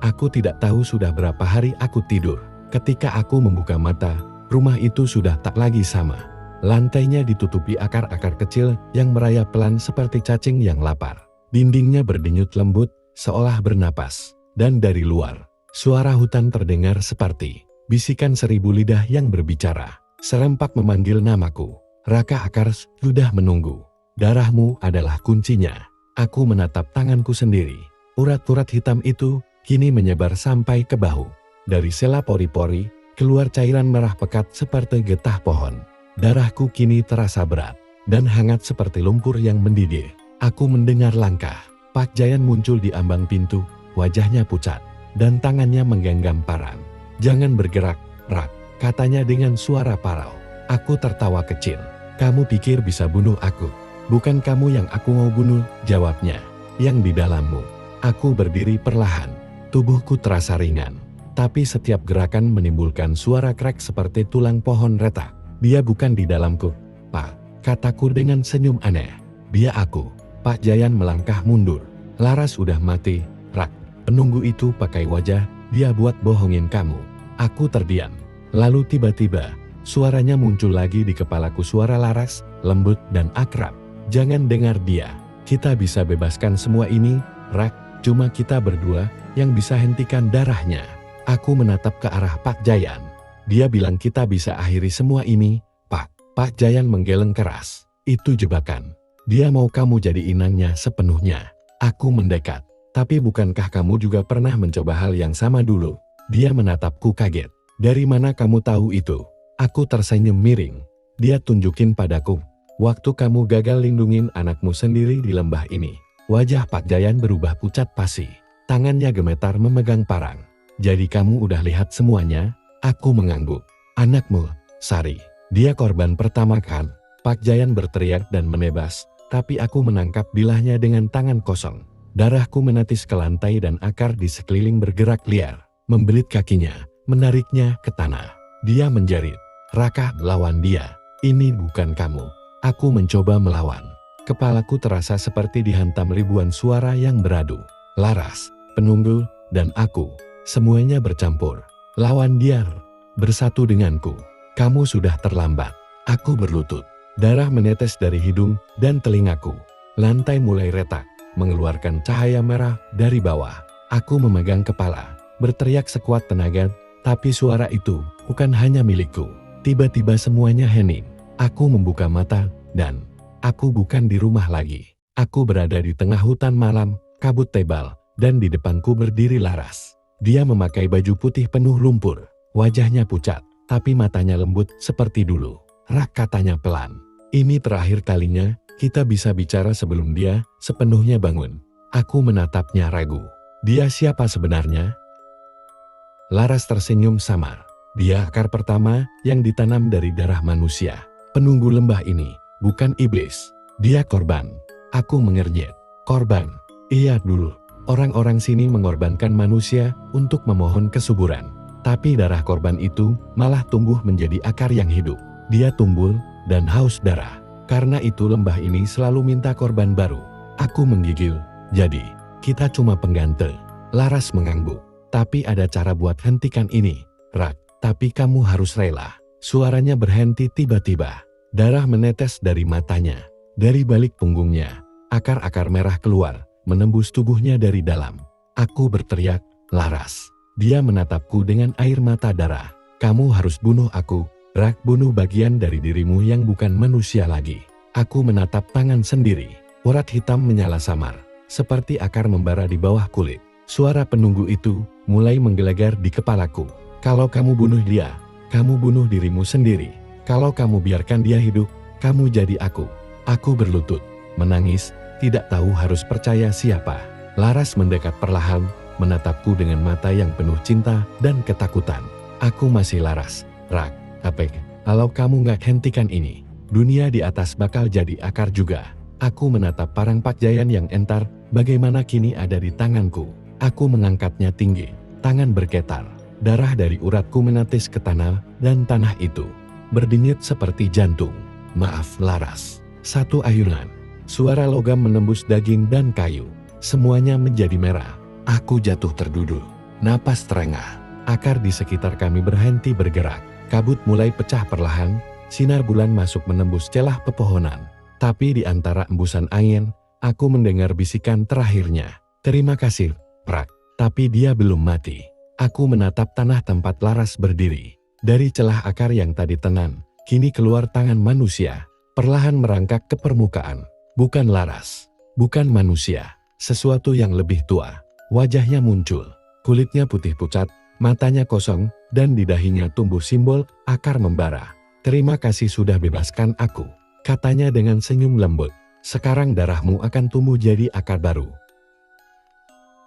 Aku tidak tahu sudah berapa hari aku tidur. Ketika aku membuka mata, rumah itu sudah tak lagi sama. Lantainya ditutupi akar-akar kecil yang merayap pelan seperti cacing yang lapar. Dindingnya berdenyut lembut, seolah bernapas. Dan dari luar, suara hutan terdengar seperti bisikan 1000 lidah yang berbicara. Serempak memanggil namaku. Raka Akars sudah menunggu. Darahmu adalah kuncinya. Aku menatap tanganku sendiri. Urat-urat hitam itu kini menyebar sampai ke bahu. Dari sela pori-pori, keluar cairan merah pekat seperti getah pohon. Darahku kini terasa berat dan hangat seperti lumpur yang mendidih. Aku mendengar langkah. Pak Jayan muncul di ambang pintu, wajahnya pucat, dan tangannya menggenggam parang. "Jangan bergerak, Rak," katanya dengan suara parau. Aku tertawa kecil. "Kamu pikir bisa bunuh aku? Bukan kamu yang aku mau bunuh," jawabnya. "Yang di dalammu." Aku berdiri perlahan. Tubuhku terasa ringan. Tapi setiap gerakan menimbulkan suara krek seperti tulang pohon retak. "Dia bukan di dalamku, Pak," kataku dengan senyum aneh. "Dia aku." Pak Jayan melangkah mundur. "Laras udah mati, Rak. Penunggu itu pakai wajah, dia buat bohongin kamu." Aku terdiam. Lalu tiba-tiba, suaranya muncul lagi di kepalaku, suara Laras, lembut dan akrab. "Jangan dengar dia. Kita bisa bebaskan semua ini, Rak. Cuma kita berdua yang bisa hentikan darahnya." Aku menatap ke arah Pak Jayan. "Dia bilang kita bisa akhiri semua ini, Pak." Pak Jayan menggeleng keras. "Itu jebakan. Dia mau kamu jadi inangnya sepenuhnya." Aku mendekat. "Tapi bukankah kamu juga pernah mencoba hal yang sama dulu?" Dia menatapku kaget. "Dari mana kamu tahu itu?" Aku tersenyum miring. Dia tunjukin padaku. "Waktu kamu gagal lindungin anakmu sendiri di lembah ini." Wajah Pak Jayan berubah pucat pasi. Tangannya gemetar memegang parang. "Jadi kamu udah lihat semuanya?" Aku mengangguk. "Anakmu, Sari, dia korban pertama kan?" Pak Jayan berteriak dan menebas, tapi aku menangkap bilahnya dengan tangan kosong. Darahku menetes ke lantai dan akar di sekeliling bergerak liar, membelit kakinya, menariknya ke tanah. Dia menjerit, "Raka, lawan dia. Ini bukan kamu." Aku mencoba melawan. Kepalaku terasa seperti dihantam ribuan suara yang beradu. Laras, penunggu, dan aku. Semuanya bercampur. "Lawan dia. Bersatu denganku." "Kamu sudah terlambat." Aku berlutut. Darah menetes dari hidung dan telingaku. Lantai mulai retak, mengeluarkan cahaya merah dari bawah. Aku memegang kepala, berteriak sekuat tenaga, tapi suara itu bukan hanya milikku. Tiba-tiba semuanya hening. Aku membuka mata, dan aku bukan di rumah lagi. Aku berada di tengah hutan malam, kabut tebal, dan di depanku berdiri Laras. Dia memakai baju putih penuh lumpur, wajahnya pucat, tapi matanya lembut seperti dulu. "Rak," katanya pelan. "Ini terakhir kalinya kita bisa bicara sebelum dia sepenuhnya bangun." Aku menatapnya ragu. "Dia siapa sebenarnya?" Laras tersenyum samar. "Dia akar pertama yang ditanam dari darah manusia. Penunggu lembah ini, bukan iblis. Dia korban." Aku mengernyit. "Korban?" "Iya dulu. Orang-orang sini mengorbankan manusia untuk memohon kesuburan. Tapi darah korban itu malah tumbuh menjadi akar yang hidup. Dia tumbul dan haus darah. Karena itu lembah ini selalu minta korban baru." Aku menggigil. "Jadi, kita cuma pengganti." Laras mengangguk. "Tapi ada cara buat hentikan ini, Rak. Tapi kamu harus rela." Suaranya berhenti tiba-tiba. Darah menetes dari matanya. Dari balik punggungnya, akar-akar merah keluar, menembus tubuhnya dari dalam. Aku berteriak, "Laras." Dia menatapku dengan air mata darah. "Kamu harus bunuh aku, Rak, bunuh bagian dari dirimu yang bukan manusia lagi." Aku menatap tangan sendiri. Urat hitam menyala samar, seperti akar membara di bawah kulit. Suara penunggu itu mulai menggelegar di kepalaku. "Kalau kamu bunuh dia, kamu bunuh dirimu sendiri. Kalau kamu biarkan dia hidup, kamu jadi aku." Aku berlutut, menangis, tidak tahu harus percaya siapa. Laras mendekat perlahan, menatapku dengan mata yang penuh cinta dan ketakutan. "Aku masih Laras, Rak. Tapi kalau kamu nggak hentikan ini, dunia di atas bakal jadi akar juga." Aku menatap parang Pak Jayan yang entar, bagaimana kini ada di tanganku. Aku mengangkatnya tinggi, tangan bergetar. Darah dari uratku menetes ke tanah, dan tanah itu berdenyut seperti jantung. Maaf Laras. Satu ayunan. Suara logam menembus daging dan kayu. Semuanya menjadi merah. Aku jatuh terduduk. Napas terengah. Akar di sekitar kami berhenti bergerak. Kabut mulai pecah perlahan. Sinar bulan masuk menembus celah pepohonan. Tapi di antara embusan angin, aku mendengar bisikan terakhirnya. Terima kasih, Prak. Tapi dia belum mati. Aku menatap tanah tempat Laras berdiri. Dari celah akar yang tadi tenang, kini keluar tangan manusia. Perlahan merangkak ke permukaan. Bukan Laras. Bukan manusia. Sesuatu yang lebih tua. Wajahnya muncul. Kulitnya putih pucat, matanya kosong, dan di dahinya tumbuh simbol akar membara. Terima kasih sudah bebaskan aku, katanya dengan senyum lembut. Sekarang darahmu akan tumbuh jadi akar baru.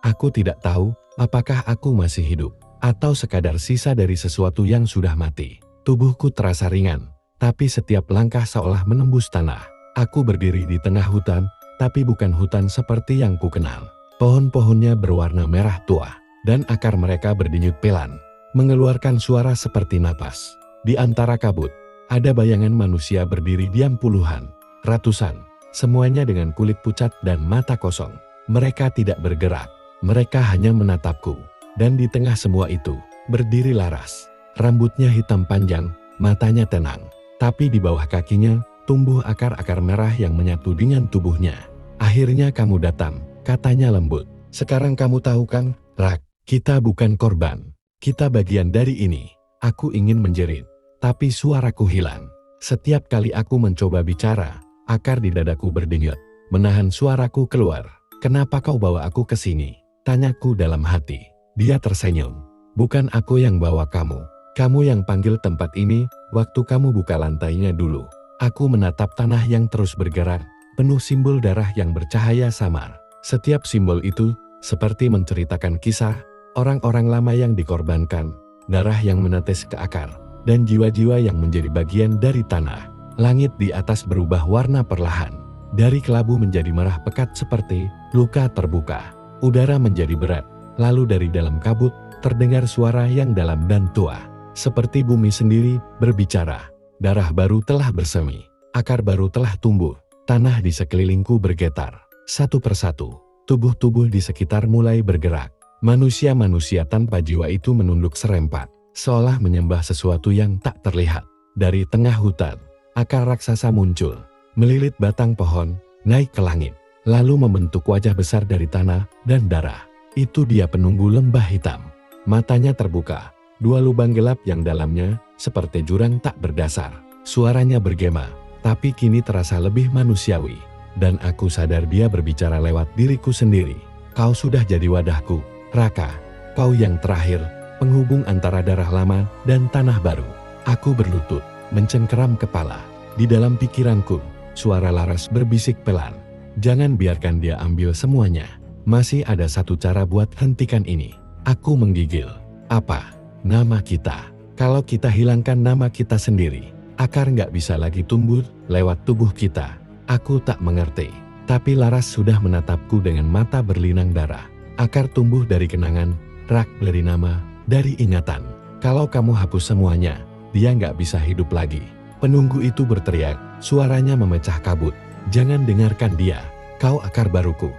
Aku tidak tahu apakah aku masih hidup, atau sekadar sisa dari sesuatu yang sudah mati. Tubuhku terasa ringan, tapi setiap langkah seolah menembus tanah. Aku berdiri di tengah hutan, tapi bukan hutan seperti yang ku kenal. Pohon-pohonnya berwarna merah tua, dan akar mereka berdenyut pelan, mengeluarkan suara seperti napas. Di antara kabut, ada bayangan manusia berdiri diam puluhan, ratusan, semuanya dengan kulit pucat dan mata kosong. Mereka tidak bergerak, mereka hanya menatapku. Dan di tengah semua itu, berdiri Laras. Rambutnya hitam panjang, matanya tenang. Tapi di bawah kakinya, tumbuh akar-akar merah yang menyatu dengan tubuhnya. Akhirnya kamu datang, katanya lembut. Sekarang kamu tahu kan, Rak, kita bukan korban. Kita bagian dari ini. Aku ingin menjerit, tapi suaraku hilang. Setiap kali aku mencoba bicara, akar di dadaku berdenyut, menahan suaraku keluar. Kenapa kau bawa aku ke sini? Tanyaku dalam hati. Dia tersenyum. Bukan aku yang bawa kamu. Kamu yang panggil tempat ini, waktu kamu buka lantainya dulu. Aku menatap tanah yang terus bergerak, penuh simbol darah yang bercahaya samar. Setiap simbol itu, seperti menceritakan kisah, orang-orang lama yang dikorbankan, darah yang menetes ke akar, dan jiwa-jiwa yang menjadi bagian dari tanah. Langit di atas berubah warna perlahan. Dari kelabu menjadi merah pekat seperti luka terbuka. Udara menjadi berat. Lalu dari dalam kabut, terdengar suara yang dalam dan tua. Seperti bumi sendiri berbicara. Darah baru telah bersemi. Akar baru telah tumbuh. Tanah di sekelilingku bergetar. Satu persatu, tubuh-tubuh di sekitar mulai bergerak. Manusia-manusia tanpa jiwa itu menunduk serempak, seolah menyembah sesuatu yang tak terlihat. Dari tengah hutan, akar raksasa muncul, melilit batang pohon, naik ke langit, lalu membentuk wajah besar dari tanah dan darah. Itu dia penunggu lembah hitam. Matanya terbuka, dua lubang gelap yang dalamnya seperti jurang tak berdasar. Suaranya bergema, tapi kini terasa lebih manusiawi. Dan aku sadar dia berbicara lewat diriku sendiri. Kau sudah jadi wadahku, Raka. Kau yang terakhir, penghubung antara darah lama dan tanah baru. Aku berlutut, mencengkeram kepala. Di dalam pikiranku, suara Laras berbisik pelan. Jangan biarkan dia ambil semuanya. Masih ada satu cara buat hentikan ini. Aku menggigil. Apa? Nama kita. Kalau kita hilangkan nama kita sendiri, akar nggak bisa lagi tumbuh lewat tubuh kita. Aku tak mengerti. Tapi Laras sudah menatapku dengan mata berlinang darah. Akar tumbuh dari kenangan, Rak dari nama, dari ingatan. Kalau kamu hapus semuanya, dia nggak bisa hidup lagi. Penunggu itu berteriak, suaranya memecah kabut. Jangan dengarkan dia, kau akar baruku.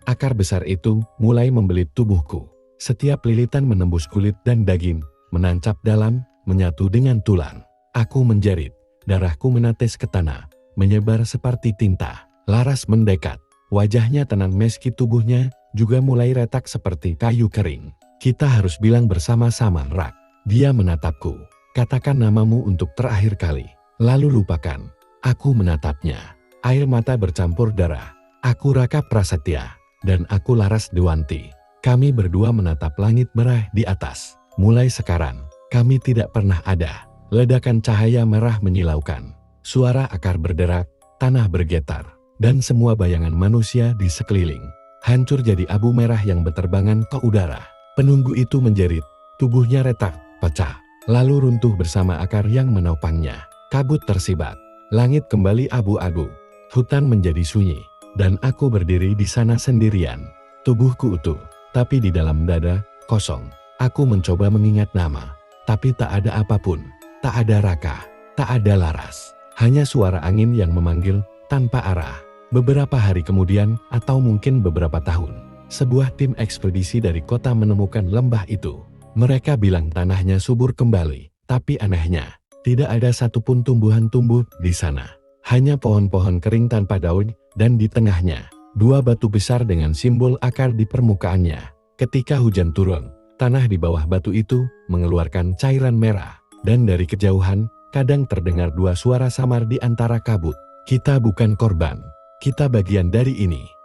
Akar besar itu mulai membelit tubuhku. Setiap lilitan menembus kulit dan daging, menancap dalam, menyatu dengan tulang. Aku menjerit, darahku menetes ke tanah, menyebar seperti tinta. Laras mendekat, wajahnya tenang meski tubuhnya juga mulai retak seperti kayu kering. Kita harus bilang bersama-sama, Rak. Dia menatapku. Katakan namamu untuk terakhir kali, lalu lupakan. Aku menatapnya. Air mata bercampur darah. Aku Raka Prasetya. Dan aku Laras Dewanti. Kami berdua menatap langit merah di atas. Mulai sekarang, kami tidak pernah ada. Ledakan cahaya merah menyilaukan. Suara akar berderak, tanah bergetar. Dan semua bayangan manusia di sekeliling hancur jadi abu merah yang berterbangan ke udara. Penunggu itu menjerit, tubuhnya retak, pecah. Lalu runtuh bersama akar yang menopangnya. Kabut tersibat. Langit kembali abu-abu. Hutan menjadi sunyi. Dan aku berdiri di sana sendirian. Tubuhku utuh, tapi di dalam dada, kosong. Aku mencoba mengingat nama, tapi tak ada apapun. Tak ada Raka, tak ada Laras. Hanya suara angin yang memanggil tanpa arah. Beberapa hari kemudian, atau mungkin beberapa tahun, sebuah tim ekspedisi dari kota menemukan lembah itu. Mereka bilang tanahnya subur kembali, tapi anehnya, tidak ada satupun tumbuhan tumbuh di sana. Hanya pohon-pohon kering tanpa daun, dan di tengahnya, dua batu besar dengan simbol akar di permukaannya. Ketika hujan turun, tanah di bawah batu itu mengeluarkan cairan merah, dan dari kejauhan, kadang terdengar dua suara samar di antara kabut. Kita bukan korban, kita bagian dari ini.